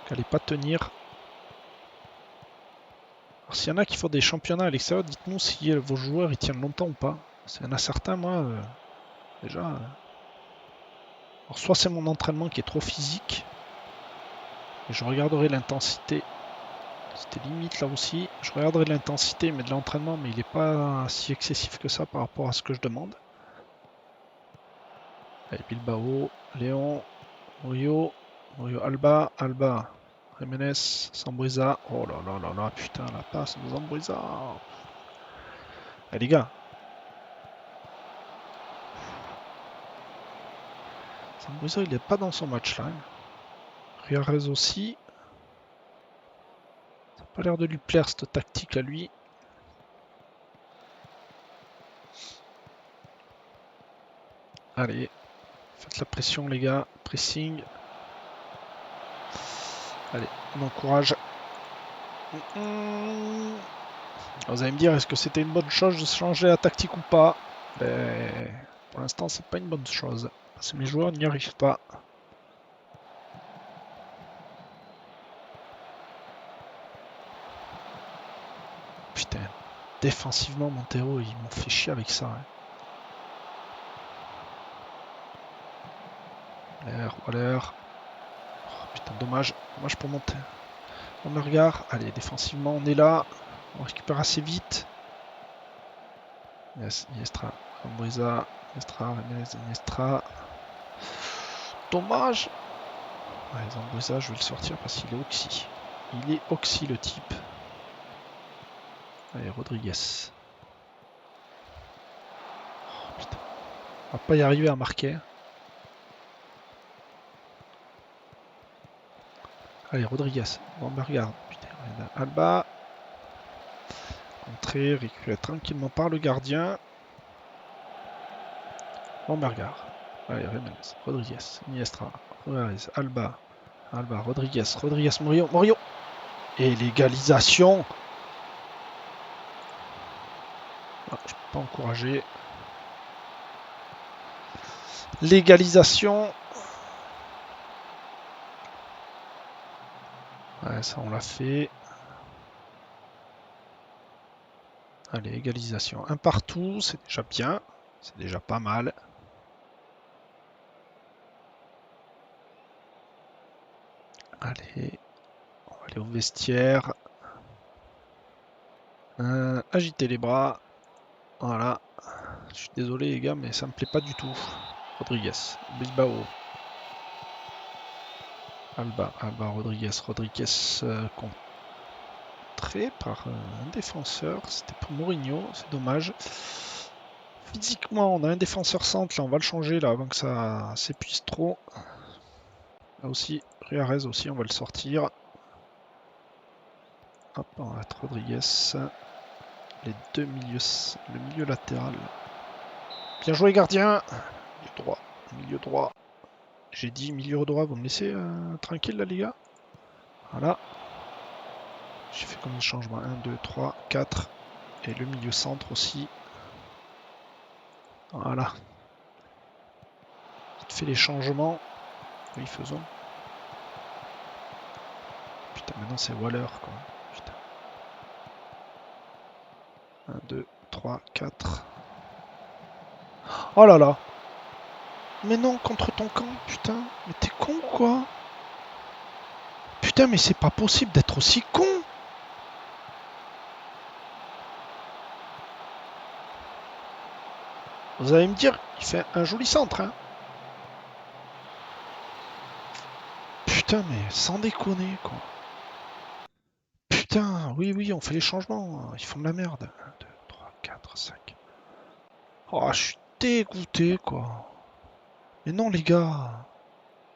qui n'allaient pas tenir. Alors, s'il y en a qui font des championnats à l'extérieur, dites-nous si vos joueurs ils tiennent longtemps ou pas. S'il y en a certains, moi, déjà. Alors, soit c'est mon entraînement qui est trop physique, et je regarderai l'intensité. C'était limite là aussi. Je regarderai l'intensité, mais de l'entraînement, mais il n'est pas si excessif que ça par rapport à ce que je demande. Allez, Bilbao, Léon, Murillo, Murillo, Alba, Alba, Jiménez, Sambueza. Oh là là là là, putain, la passe de Sambueza. Eh les gars, Sambueza il est pas dans son match là. Riarez aussi. Ça n'a pas l'air de lui plaire cette tactique à lui. Allez, faites la pression les gars, pressing. Allez, on encourage. Vous allez me dire, est-ce que c'était une bonne chose de changer la tactique ou pas? Ben, pour l'instant, c'est pas une bonne chose. Parce que mes joueurs n'y arrivent pas. Putain, défensivement, Montero, ils m'ont fait chier avec ça. Waller. Oh, putain, dommage. Dommage pour monter. On me regarde. Allez, défensivement, on est là. On récupère assez vite. Yes, Iniestra. Ambriza. Iniestra. Iniestra. Dommage. Ouais, Zambuesa, je vais le sortir parce qu'il est oxy. Il est oxy le type. Allez, Rodriguez. Oh, putain. On va pas y arriver à marquer. Allez, Rodriguez. Bon, me regarde. Putain, Alba. Entrée, récupéré tranquillement par le gardien. Bon, me regarde. Allez, Jiménez. Rodriguez. Iniestra. Rodriguez. Alba. Alba. Rodriguez. Rodriguez. Murillo. Murillo. Et l'égalisation. Ah, je peux pas encourager. L'égalisation. Ouais, ça on l'a fait. Allez, égalisation. Un partout, c'est déjà bien. C'est déjà pas mal. Allez, on va aller au vestiaire. Agiter les bras. Voilà. Je suis désolé les gars, mais ça me plaît pas du tout. Rodriguez, Bilbao. Alba, Alba, Rodriguez, Rodriguez contré par un défenseur. C'était pour Mourinho, c'est dommage. Physiquement, on a un défenseur centre, là on va le changer là avant que ça s'épuise trop. Là aussi, Riarez aussi, on va le sortir. Hop, on va mettre Rodriguez. Les deux milieux, le milieu latéral. Bien joué gardien. Milieu droit, milieu droit. J'ai dit milieu droit, vous me laissez tranquille là les gars. Voilà. J'ai fait combien de changements? 1, 2, 3, 4. Et le milieu centre aussi. Voilà. Vite fait les changements. Oui, faisons. Putain, maintenant c'est Waller quoi. Putain. 1, 2, 3, 4. Oh là là. Mais non, contre ton camp, putain. Mais t'es con ou quoi? Putain, mais c'est pas possible d'être aussi con. Vous allez me dire, il fait un joli centre, hein. Putain, mais sans déconner, quoi. Putain, oui, oui, on fait les changements. Ils font de la merde. 1, 2, 3, 4, 5. Oh, je suis dégoûté, quoi. Mais non, les gars.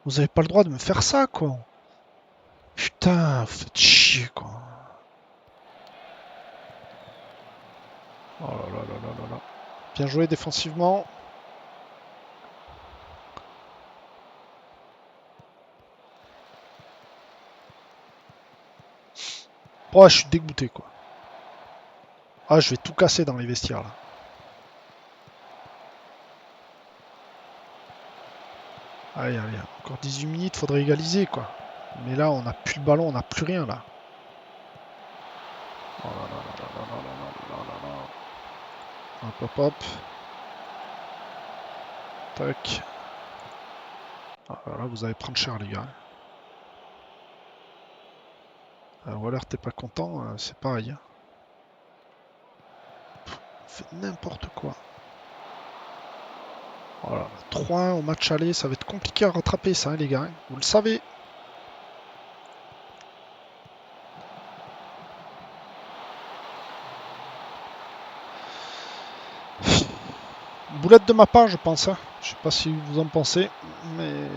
Vous avez pas le droit de me faire ça, quoi. Putain, vous faites chier, quoi. Oh là là là là là là. Bien joué défensivement. Oh, je suis dégoûté, quoi. Ah, je vais tout casser dans les vestiaires, là. Allez, allez, encore 18 minutes, faudrait égaliser, quoi. Mais là, on n'a plus le ballon, on n'a plus rien, là. Oh là là là là là là là là là. Hop, hop, hop. Tac. Ah, là, vous allez prendre cher, les gars. Waller, t'es pas content, c'est pareil. Hein. Pff, on fait n'importe quoi. Voilà. 3-1 au match aller, ça va être compliqué à rattraper ça, hein, les gars. Vous le savez. Boulette de ma part, je pense. Hein. Je sais pas si vous en pensez, mais...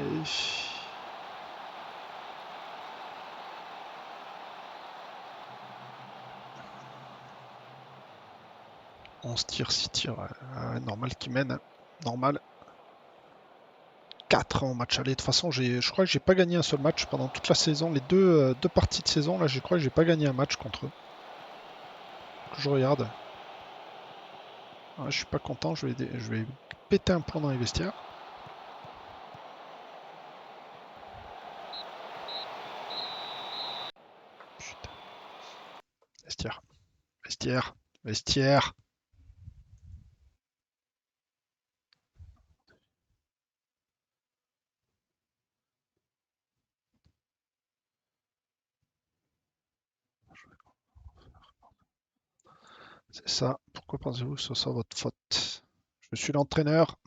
On se tire, 6 tirs. Normal qui mène. Hein. Normal. 4 en match aller. De toute façon, je crois que j'ai pas gagné un seul match pendant toute la saison. Les deux parties de saison, là, je crois que j'ai pas gagné un match contre eux. Que je regarde. Je suis pas content, je vais péter un plomb dans les vestiaires. Putain. Vestiaire. Vestiaire. Vestiaire. C'est ça. Pourquoi pensez-vous que ce soit votre faute? Je suis l'entraîneur.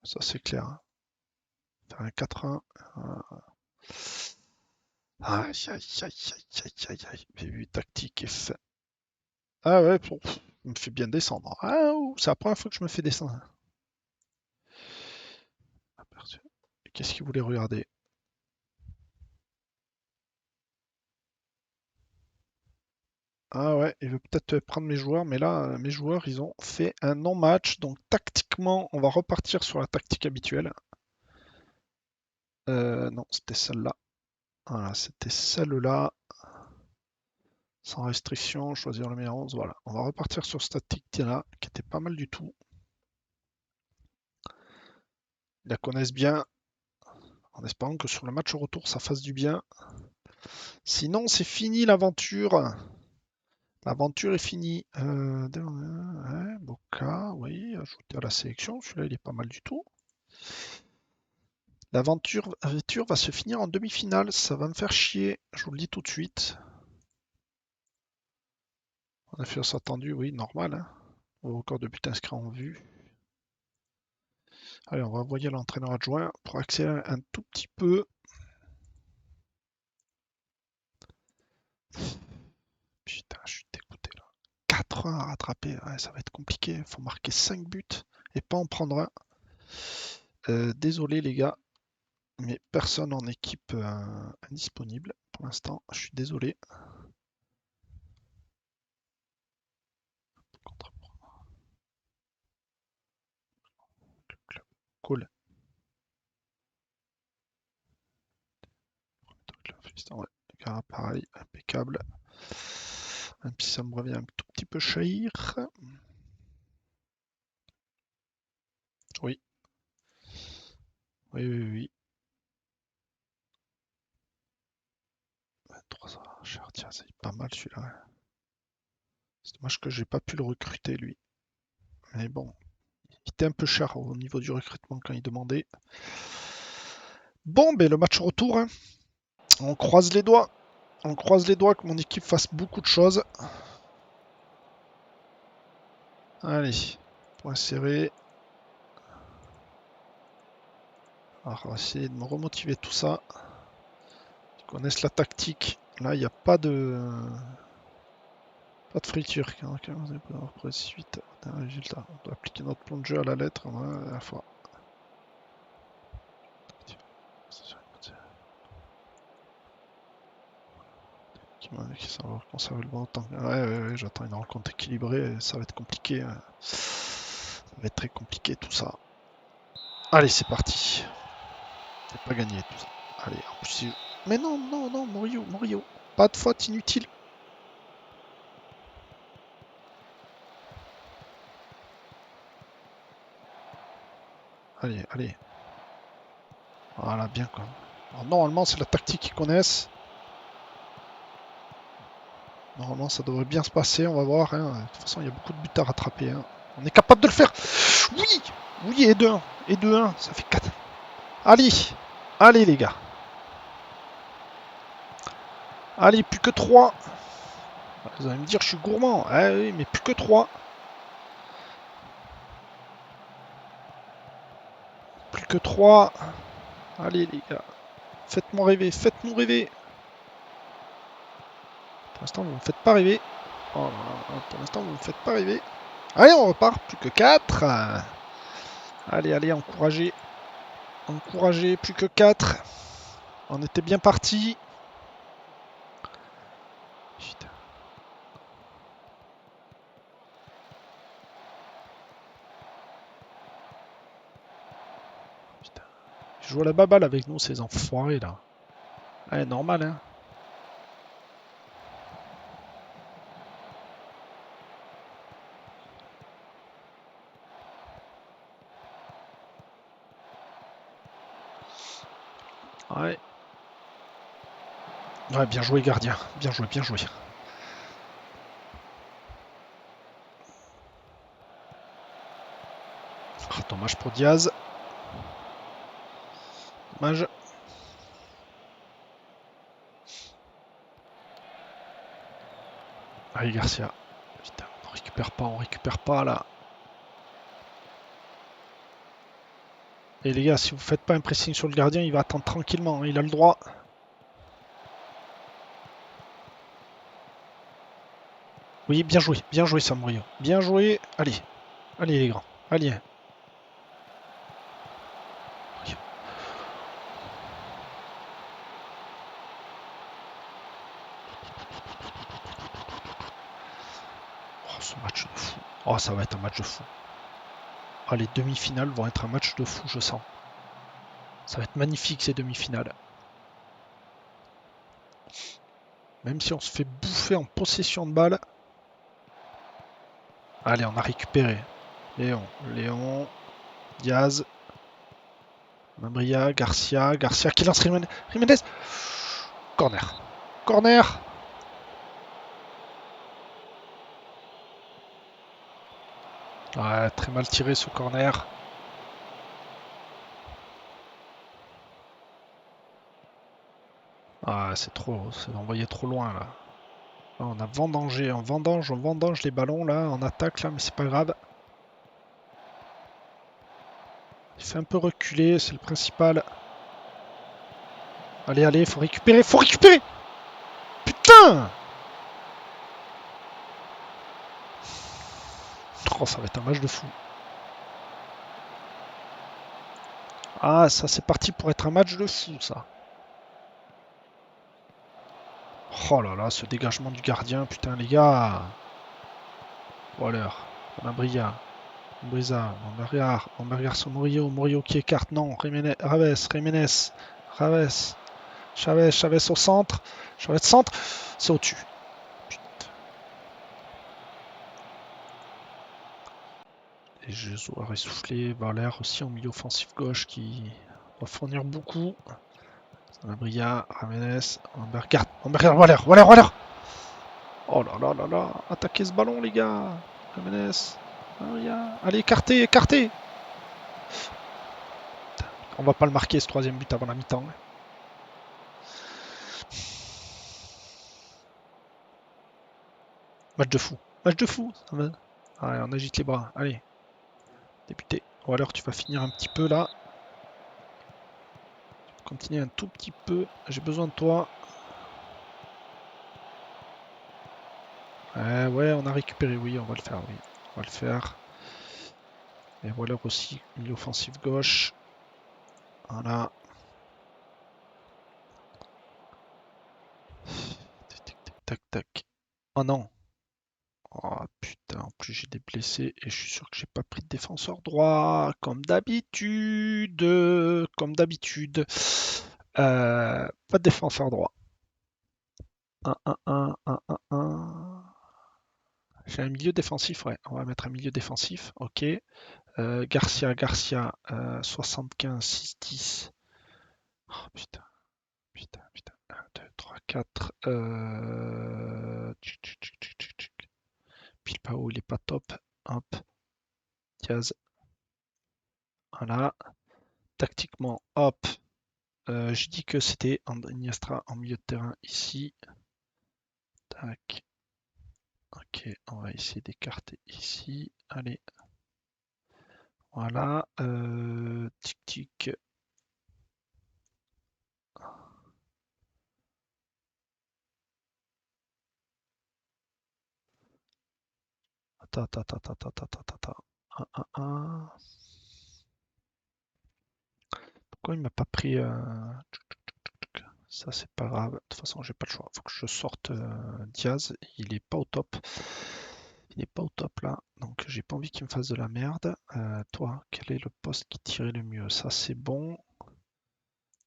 Ça, c'est clair. Hein. Faire un 4-1. Aïe, aïe, aïe, aïe, aïe, aïe, aïe. J'ai vu tactique et fait. Ah ouais, il me fait bien descendre. Ah, c'est la première fois que je me fais descendre. Aperçu. Qu'est-ce qu'il voulait regarder? Ah ouais, il veut peut-être prendre mes joueurs, mais là, mes joueurs, ils ont fait un non-match. Donc tactiquement, on va repartir sur la tactique habituelle. Non, c'était celle-là. Voilà, c'était celle-là. Sans restriction, choisir le meilleur 11. Voilà, on va repartir sur cette tactique-là, qui était pas mal du tout. Ils la connaissent bien, en espérant que sur le match au retour, ça fasse du bien. Sinon, c'est fini l'aventure. L'aventure est finie. Ouais, Boca, oui, ajouté à la sélection. Celui-là, il est pas mal du tout. L'aventure va se finir en demi-finale. Ça va me faire chier. Je vous le dis tout de suite. On a fait attendu, oui, normal. Hein. Au record de but inscrit en vue. Allez, on va envoyer l'entraîneur adjoint pour accélérer un tout petit peu. Putain, je suis dégoûté là. 4-1 à rattraper, ouais, ça va être compliqué. Il faut marquer 5 buts et pas en prendre un. Désolé les gars, mais personne en équipe indisponible pour l'instant. Je suis désolé. Cool. Ouais, pareil, impeccable. Même si ça me revient un tout petit peu cher. Oui. Oui, oui, oui. 23 ans, cher. Tiens, c'est pas mal celui-là. C'est dommage que j'ai pas pu le recruter lui. Mais bon, il était un peu cher au niveau du recrutement quand il demandait. Bon, ben le match retour. Hein. On croise les doigts. On croise les doigts que mon équipe fasse beaucoup de choses. Allez, point serré. Alors, on va essayer de me remotiver tout ça. Ils connaissent la tactique. Là, il n'y a pas de friture. Après suite d'un résultat. On doit appliquer notre plan de jeu à la lettre à la fois. Qui s'en va conserver le bon temps. Ouais, j'attends une rencontre équilibrée. Ça va être compliqué. Ça va être très compliqué tout ça. Allez, c'est parti. C'est pas gagné tout ça. Allez, en plus, mais non, non, non, Morio. Pas de faute inutile. Allez, allez. Voilà, bien quoi. Alors, normalement, c'est la tactique qu'ils connaissent. Normalement, ça devrait bien se passer. On va voir. Hein. De toute façon, il y a beaucoup de buts à rattraper. Hein. On est capable de le faire. Oui, oui, et 2-1. Et 2-1, ça fait 4. Allez, allez les gars. Allez, plus que 3. Vous allez me dire, je suis gourmand. Ah oui, mais plus que 3. Plus que 3. Allez, les gars. Faites-moi rêver, faites-nous rêver. Pour l'instant, vous ne me faites pas rêver. Oh là là, pour l'instant, vous ne me faites pas rêver. Allez, on repart. Plus que 4. Allez, allez, encouragez. Encouragez, plus que 4. On était bien parti. Putain. Putain. Ils jouent à la baballe avec nous, ces enfoirés là. Ouais, normal, hein. Ouais. Ouais, bien joué, gardien. Bien joué, bien joué. Oh, dommage pour Diaz. Dommage. Allez, Garcia. Putain, on récupère pas là. Et les gars, si vous faites pas un pressing sur le gardien, il va attendre tranquillement. Il a le droit. Oui, bien joué Sam Rio. Bien joué. Allez, allez les grands. Allez. Oh, ce match de fou. Oh, ça va être un match de fou. Oh, les demi-finales vont être un match de fou, je sens. Ça va être magnifique ces demi-finales. Même si on se fait bouffer en possession de balle. Allez, on a récupéré. Léon, Diaz, Mambria, Garcia qui lance Jiménez. Corner. Corner. Ouais, très mal tiré ce corner. Ah, c'est envoyé trop loin là. Là, on a on vendange les ballons là, en attaque là, mais c'est pas grave. Il fait un peu reculer, c'est le principal. Allez, allez, faut récupérer, faut récupérer. Putain! Oh, ça va être un match de fou. Ah, ça c'est parti pour être un match de fou ça. Oh là là, ce dégagement du gardien, putain les gars. Waller, Mambria, Brisa, Mombriar sur Murillo qui écarte, non, Raves, Chavez au centre, Chavez centre, c'est au-dessus. Et Jésus a essoufflé, Waller aussi en milieu offensif gauche qui va fournir beaucoup. Mambria, Raves, Waller. Oh là là là là, attaquez ce ballon les gars. Raves, Mambria, allez écartez. On va pas le marquer ce troisième but avant la mi-temps. Match de fou. Allez, on agite les bras. Allez, débuté. Ou alors tu vas finir un petit peu là. Continue un tout petit peu. J'ai besoin de toi. Ouais, on a récupéré. Oui, on va le faire. Oui, on va le faire. Et voilà aussi, milieu offensif gauche. Voilà. Tac, tac. Oh non. Oh putain, en plus j'ai des blessés et je suis sûr que j'ai pas pris de défenseur droit. Comme d'habitude. Comme d'habitude. Pas de défenseur droit. 1-1-1. J'ai un milieu défensif, ouais. On va mettre un milieu défensif. Ok. Garcia, 75, 6, 10. Oh, putain. 1, 2, 3, 4. Pilpao, il est pas top. Hop. Diaz. Voilà. Tactiquement, hop. J'ai dit que c'était Iniestra en milieu de terrain ici. Tac. Ok, on va essayer d'écarter ici. Allez. Voilà. Tic tic. Attends. Pourquoi il m'a pas pris ça c'est pas grave. De toute façon, j'ai pas le choix. Faut que je sorte Diaz. Il est pas au top. Il est pas au top là. Donc j'ai pas envie qu'il me fasse de la merde. Toi, quel est le poste qui tirait le mieux? Ça c'est bon.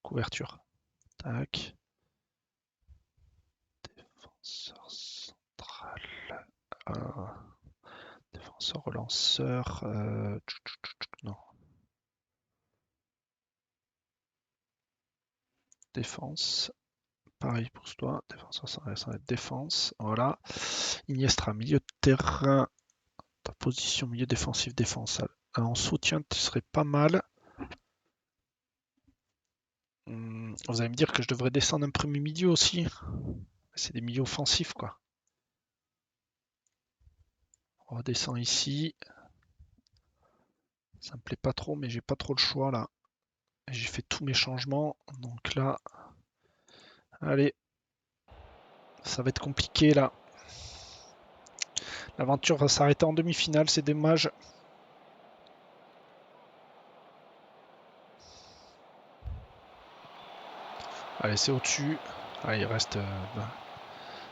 Couverture. Tac. Défenseur central. Euh, Défenseur relanceur. Non. Défense. Pareil, pousse-toi. Défenseur, ça va être défense. Voilà. Iniestra, milieu de terrain. Ta position, milieu défensif, défense. En soutien, tu serais pas mal. Vous allez me dire que je devrais descendre un premier milieu aussi. C'est des milieux offensifs, quoi. On redescend ici. Ça me plaît pas trop, mais j'ai pas trop le choix là. J'ai fait tous mes changements. Donc là, allez, ça va être compliqué là. L'aventure va s'arrêter en demi-finale, c'est dommage. Allez, c'est au-dessus. Ah, il reste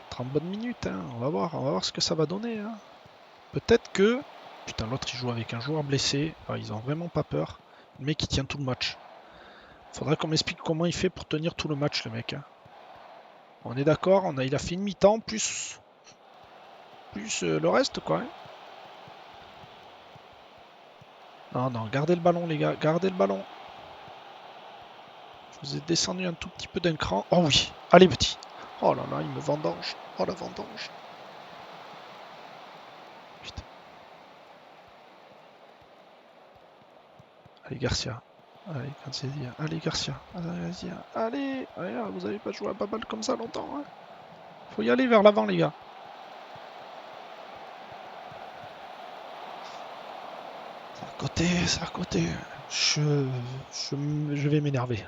30 bonnes minutes. Hein. On va voir ce que ça va donner. Hein. Peut-être que... Putain, l'autre il joue avec un joueur blessé. Ah, ils ont vraiment pas peur. Le mec il tient tout le match. Faudra qu'on m'explique comment il fait pour tenir tout le match, le mec. Hein. On est d'accord, il a fait une mi-temps plus le reste, quoi. Hein. Non, gardez le ballon, les gars, gardez le ballon. Je vous ai descendu un tout petit peu d'un cran. Oh oui, allez petit. Oh là là, il me vendange. Oh la vendange. Putain. Allez Garcia. Allez, Garcia. Allez Garcia. Allez, Garcia. Allez, vous avez pas joué à balle comme ça longtemps. Hein. Faut y aller vers l'avant, les gars. C'est à côté. Je vais m'énerver.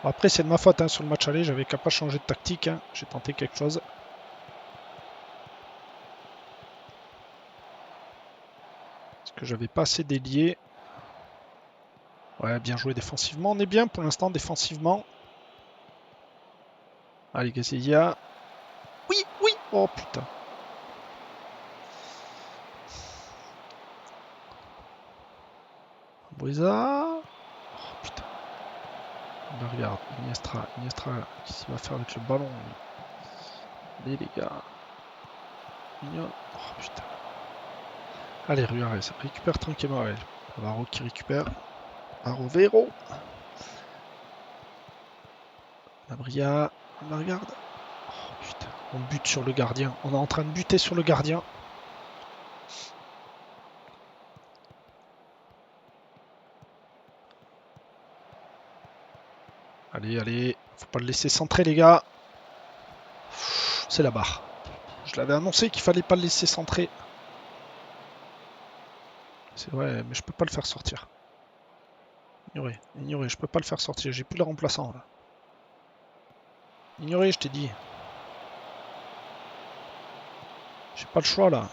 Bon, après, c'est de ma faute hein, sur le match aller. J'avais qu'à pas changer de tactique. Hein. J'ai tenté quelque chose. Parce que j'avais pas assez délié. Ouais, bien joué défensivement. On est bien pour l'instant défensivement. Allez, Gazia. Oui. Oh putain. Briza. Oh putain. Mais regarde, Iniestra, qu'est-ce qu'il va faire avec le ballon? Allez les gars. Mignon. Oh putain. Allez, Ruarez, récupère tranquillement. Allez. Avaro qui récupère. Vero. Labria. On la regarde. Oh putain. On bute sur le gardien. On est en train de buter sur le gardien. Allez. Faut pas le laisser centrer, les gars. C'est la barre. Je l'avais annoncé qu'il fallait pas le laisser centrer. C'est vrai, mais je peux pas le faire sortir. Ignorer, je peux pas le faire sortir. J'ai plus le remplaçant là. Ignorer, je t'ai dit. J'ai pas le choix là.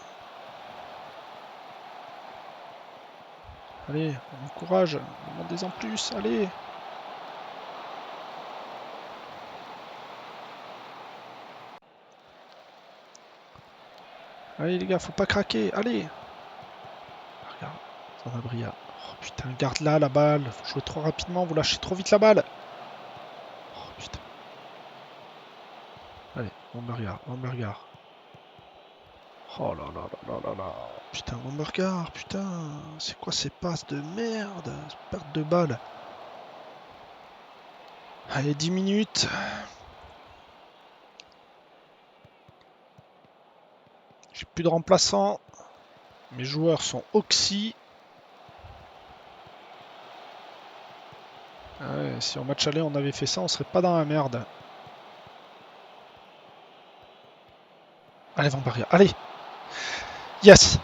Allez, on encourage. Demandez-en plus. Allez. Allez les gars, faut pas craquer. Allez. Regarde, ça va briller. Oh putain, garde là la balle. Faut jouer trop rapidement, vous lâchez trop vite la balle. Oh putain. Allez, Wambergar. Oh là là. Putain, Wambergar, putain. C'est quoi ces passes de merde? Perte de balle. Allez, 10 minutes. J'ai plus de remplaçants. Mes joueurs sont oxy. Ah ouais, si en match aller on avait fait ça, on serait pas dans la merde. Allez, Vambaria, allez. Yes.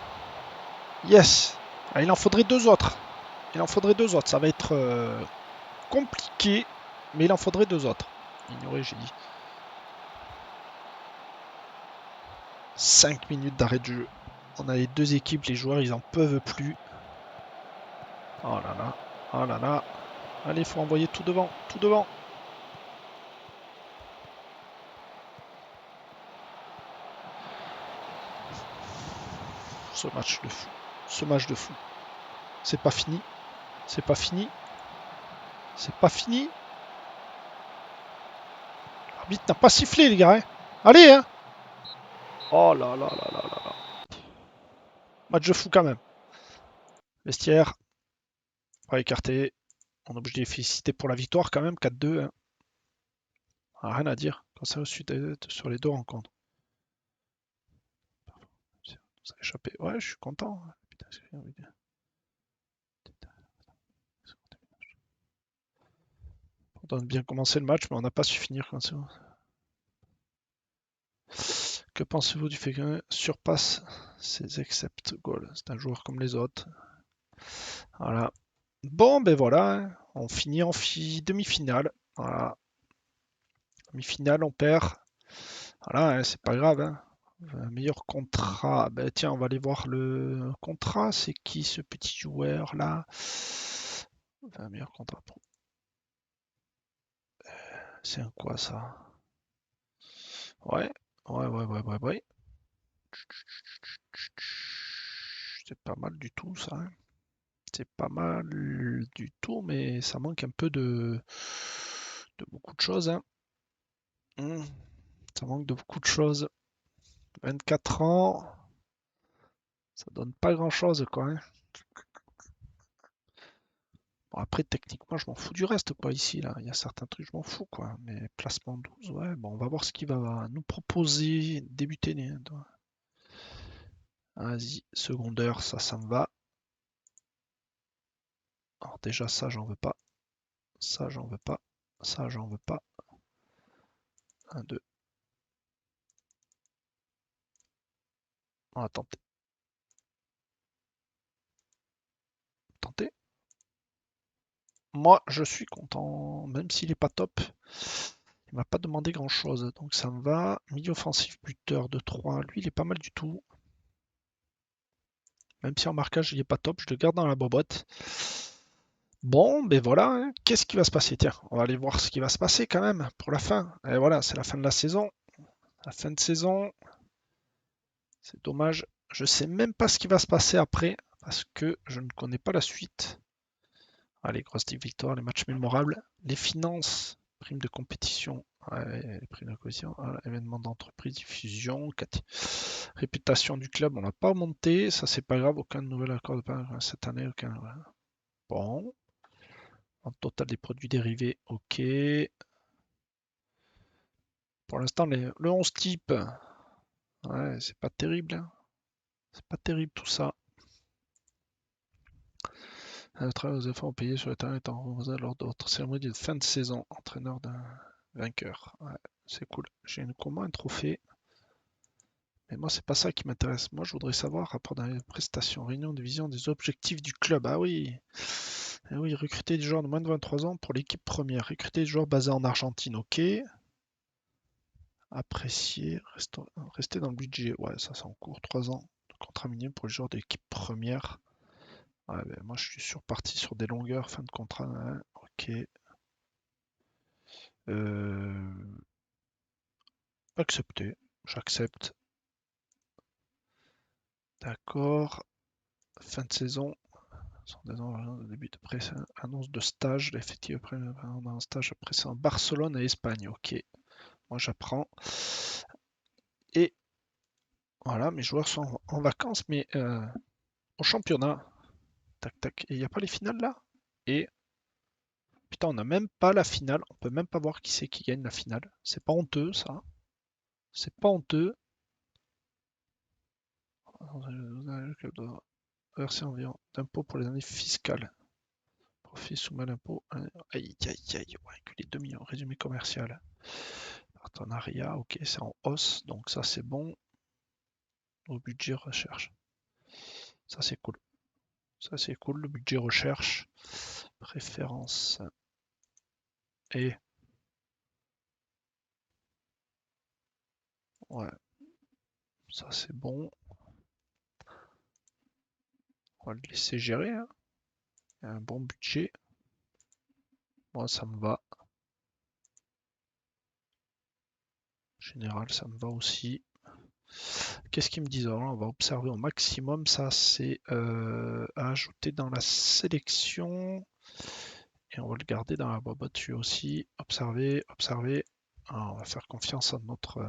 Yes. Ah, il en faudrait deux autres. Il en faudrait deux autres. Ça va être compliqué, mais il en faudrait deux autres. Ignoré, j'ai dit. 5 minutes d'arrêt de jeu. On a les deux équipes, les joueurs, ils en peuvent plus. Oh là là. Oh là là. Allez, il faut envoyer tout devant. Tout devant. Ce match de fou. Ce match de fou. C'est pas fini. C'est pas fini. C'est pas fini. L'arbitre n'a pas sifflé, les gars. Hein. Allez, hein. Oh là là là là là là. Match de fou quand même. Vestiaire. Pas écarté. On est obligé de les féliciter pour la victoire quand même. 4-2. Hein. Ah, rien à dire. Quand ça suite sur les deux rencontres. Ça a échappé. Ouais, je suis content. Putain, on doit bien commencer le match, mais on n'a pas su finir quand c'est bon. Que pensez-vous du fait que surpasse ses accept goals? C'est un joueur comme les autres. Voilà. Bon, ben voilà. Hein. On finit en demi-finale. Voilà. Demi-finale, on perd. Voilà, hein, c'est pas grave. Hein. Un meilleur contrat. Ben tiens, on va aller voir le contrat. C'est qui ce petit joueur là? Un meilleur contrat pro. C'est un quoi ça? Ouais, ouais. C'est pas mal du tout ça. Hein. C'est pas mal du tout, mais ça manque un peu de beaucoup de choses. Hein. Ça manque de beaucoup de choses. 24 ans, ça donne pas grand-chose quoi. Hein. Bon, après, techniquement, je m'en fous du reste quoi ici là. Il y a certains trucs, je m'en fous quoi. Mais placement 12, ouais, bon, on va voir ce qu'il va nous proposer. Débuter. Vas-y, secondaire, ça me va. Alors déjà, ça, j'en veux pas. Ça, j'en veux pas. Ça, j'en veux pas. 1, 2. On va tenter. Tenter. Moi, je suis content. Même s'il est pas top, il m'a pas demandé grand-chose. Donc ça me va. Milieu offensif, buteur de 3. Lui, il est pas mal du tout. Même si en marquage, il est pas top, je le garde dans la boîte. Bon, ben voilà. Hein. Qu'est-ce qui va se passer? Tiens, on va aller voir ce qui va se passer quand même pour la fin. Et voilà, c'est la fin de la saison. La fin de saison. C'est dommage. Je sais même pas ce qui va se passer après parce que je ne connais pas la suite. Allez, grosse victoire, les matchs mémorables, les finances, primes de compétition, ouais, les primes de compétition, voilà, événements d'entreprise, diffusion, réputation du club, on n'a pas monté, ça c'est pas grave, aucun nouvel accord de cette année, aucun. Voilà. Bon, en total des produits dérivés, ok. Pour l'instant, le 11 type, ouais, c'est pas terrible, hein. C'est pas terrible tout ça. Un travail aux efforts payés sur le terrain étant remboursé lors de votre cérémonie de fin de saison. Entraîneur d'un vainqueur. Ouais, c'est cool. J'ai comment un trophée. Mais moi, c'est pas ça qui m'intéresse. Moi, je voudrais savoir, rapport dans les prestations, réunion de vision des objectifs du club. Ah oui. Ah oui, recruter des joueurs de moins de 23 ans pour l'équipe première. Recruter des joueurs basés en Argentine, ok. Apprécier, rester dans le budget. Ouais, ça c'est en cours. 3 ans de contrat minimum pour les joueurs de l'équipe première. Ouais, ben, moi, je suis surparti sur des longueurs, fin de contrat. Hein. Ok. Euh, Accepter. J'accepte. D'accord. Fin de saison. Début de annonce de stage. L'effectif après un stage après c'est en Barcelone et Espagne. Ok. Moi j'apprends. Et voilà, mes joueurs sont en vacances, mais au championnat. Tac tac. Et il n'y a pas les finales là? Et putain, on n'a même pas la finale. On peut même pas voir qui c'est qui gagne la finale. C'est pas honteux ça. C'est pas honteux. Verser environ d'impôts pour les années fiscales. Profit soumet l'impôt. Aïe, aïe, aïe. Ouais, que les 2 millions. Résumé commercial. Partenariat, ok, c'est en hausse. Donc ça, c'est bon. Au budget recherche. Ça c'est cool. Ça c'est cool, le budget recherche. Préférence. Et ouais, ça c'est bon. On va le laisser gérer, hein. Il y a un bon budget. Moi ça me va. En général ça me va aussi. Qu'est-ce qu'ils me disent? Alors là, on va observer au maximum. Ça c'est à ajouter dans la sélection. Et on va le garder dans la boîte dessus aussi. Observer, observer. Alors, on va faire confiance à notre...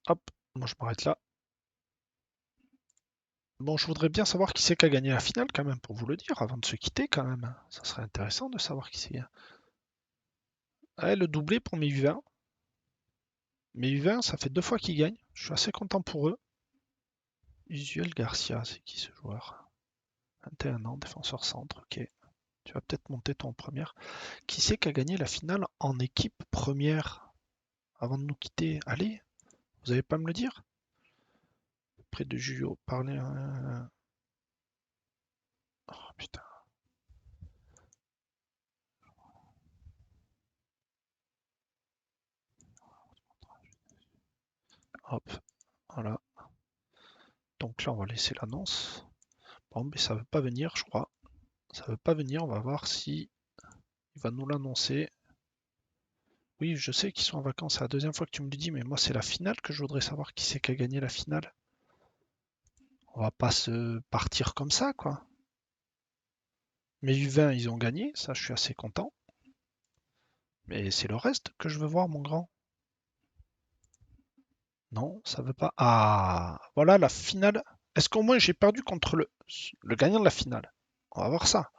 Hop, moi je m'arrête là. Bon, je voudrais bien savoir qui c'est qui a gagné la finale quand même, pour vous le dire, avant de se quitter quand même. Ça serait intéressant de savoir qui c'est. Ouais, le doublé pour mes U20. Mes U20, ça fait 2 fois qu'ils gagnent. Je suis assez content pour eux. Usuel Garcia, c'est qui ce joueur? 21 ans, défenseur centre, ok. Tu vas peut-être monter ton première. Qui c'est qui a gagné la finale en équipe première avant de nous quitter? Allez, vous n'allez pas me le dire? Près de Julio, parler. Oh putain. Hop, voilà. Donc là, on va laisser l'annonce. Bon, mais ça veut pas venir, je crois. Ça veut pas venir, on va voir si il va nous l'annoncer. Oui, je sais qu'ils sont en vacances, c'est la deuxième fois que tu me le dis, mais moi c'est la finale que je voudrais savoir qui c'est qui a gagné la finale. On va pas se partir comme ça, quoi. Mes U20, ils ont gagné, ça je suis assez content. Mais c'est le reste que je veux voir, mon grand. Non, ça veut pas. Ah, voilà la finale. Est-ce qu'au moins j'ai perdu contre le gagnant de la finale? On va voir ça.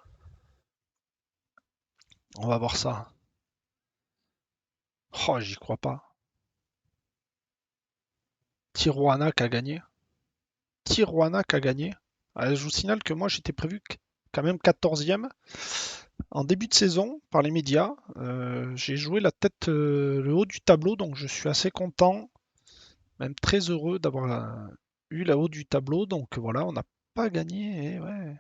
On va voir ça. Oh, j'y crois pas. Tijuana qui a gagné. Tijuana qui a gagné. Ah, je vous signale que moi j'étais prévu quand même 14e en début de saison par les médias. J'ai joué la tête, le haut du tableau, donc je suis assez content, même très heureux d'avoir eu la haut du tableau. Donc voilà, on n'a pas gagné. Et ouais,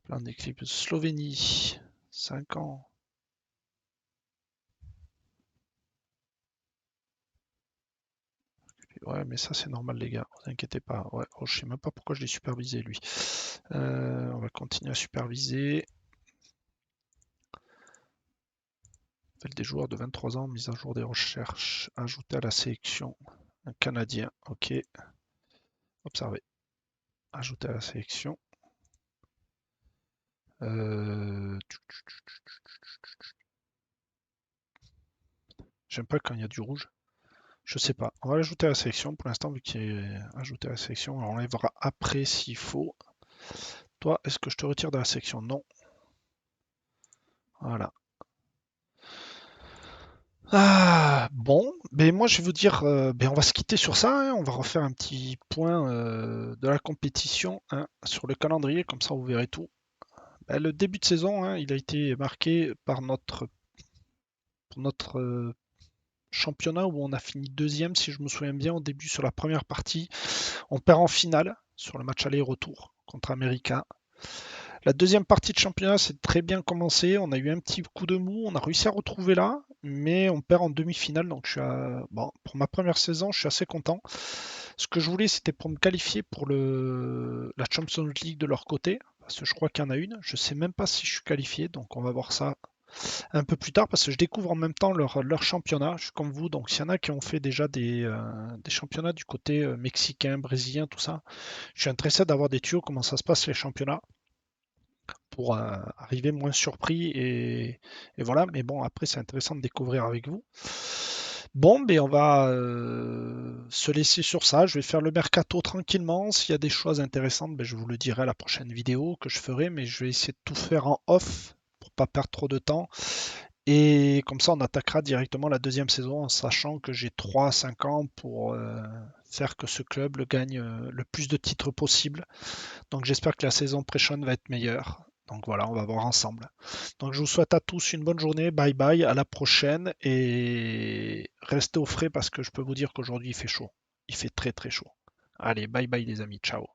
plein d'équipes. Slovénie, 5 ans. Ouais, mais ça c'est normal les gars, vous inquiétez pas. Ouais, oh, je sais même pas pourquoi je l'ai supervisé lui. On va continuer à superviser. Appel des joueurs de 23 ans, mise à jour des recherches, ajouté à la sélection. Un Canadien, ok. Observé. Ajouté à la sélection. J'aime pas quand il y a du rouge. Je sais pas. On va l'ajouter à la sélection pour l'instant, vu qu'il est ajouté à la sélection. On l'enlèvera après s'il faut. Toi, est-ce que je te retire de la sélection? Non. Voilà. Ah, bon, ben moi je vais vous dire, ben on va se quitter sur ça, hein. On va refaire un petit point de la compétition, hein, sur le calendrier, comme ça vous verrez tout. Ben, le début de saison, hein, il a été marqué par notre championnat où on a fini deuxième, si je me souviens bien, au début sur la première partie. On perd en finale sur le match aller-retour contre América. La deuxième partie de championnat, c'est très bien commencé. On a eu un petit coup de mou, on a réussi à retrouver là, mais on perd en demi-finale. Donc bon, pour ma première saison, je suis assez content. Ce que je voulais, c'était pour me qualifier pour la Champions League de leur côté, parce que je crois qu'il y en a une. Je sais même pas si je suis qualifié, donc on va voir ça un peu plus tard, parce que je découvre en même temps leur championnat. Je suis comme vous, donc s'il y en a qui ont fait déjà des championnats du côté mexicain, brésilien, tout ça, je suis intéressé d'avoir des tuyaux, comment ça se passe les championnats pour arriver moins surpris et voilà. Mais bon, après, c'est intéressant de découvrir avec vous. Bon, mais on va se laisser sur ça. Je vais faire le mercato tranquillement. S'il y a des choses intéressantes, ben, je vous le dirai à la prochaine vidéo que je ferai, mais je vais essayer de tout faire en off pour pas perdre trop de temps. Et comme ça, on attaquera directement la deuxième saison en sachant que j'ai 3 à 5 ans pour faire que ce club le gagne le plus de titres possible. Donc j'espère que la saison prochaine va être meilleure. Donc voilà, on va voir ensemble. Donc je vous souhaite à tous une bonne journée, bye bye, à la prochaine et restez au frais parce que je peux vous dire qu'aujourd'hui il fait chaud. Il fait très très chaud. Allez, bye bye les amis, ciao.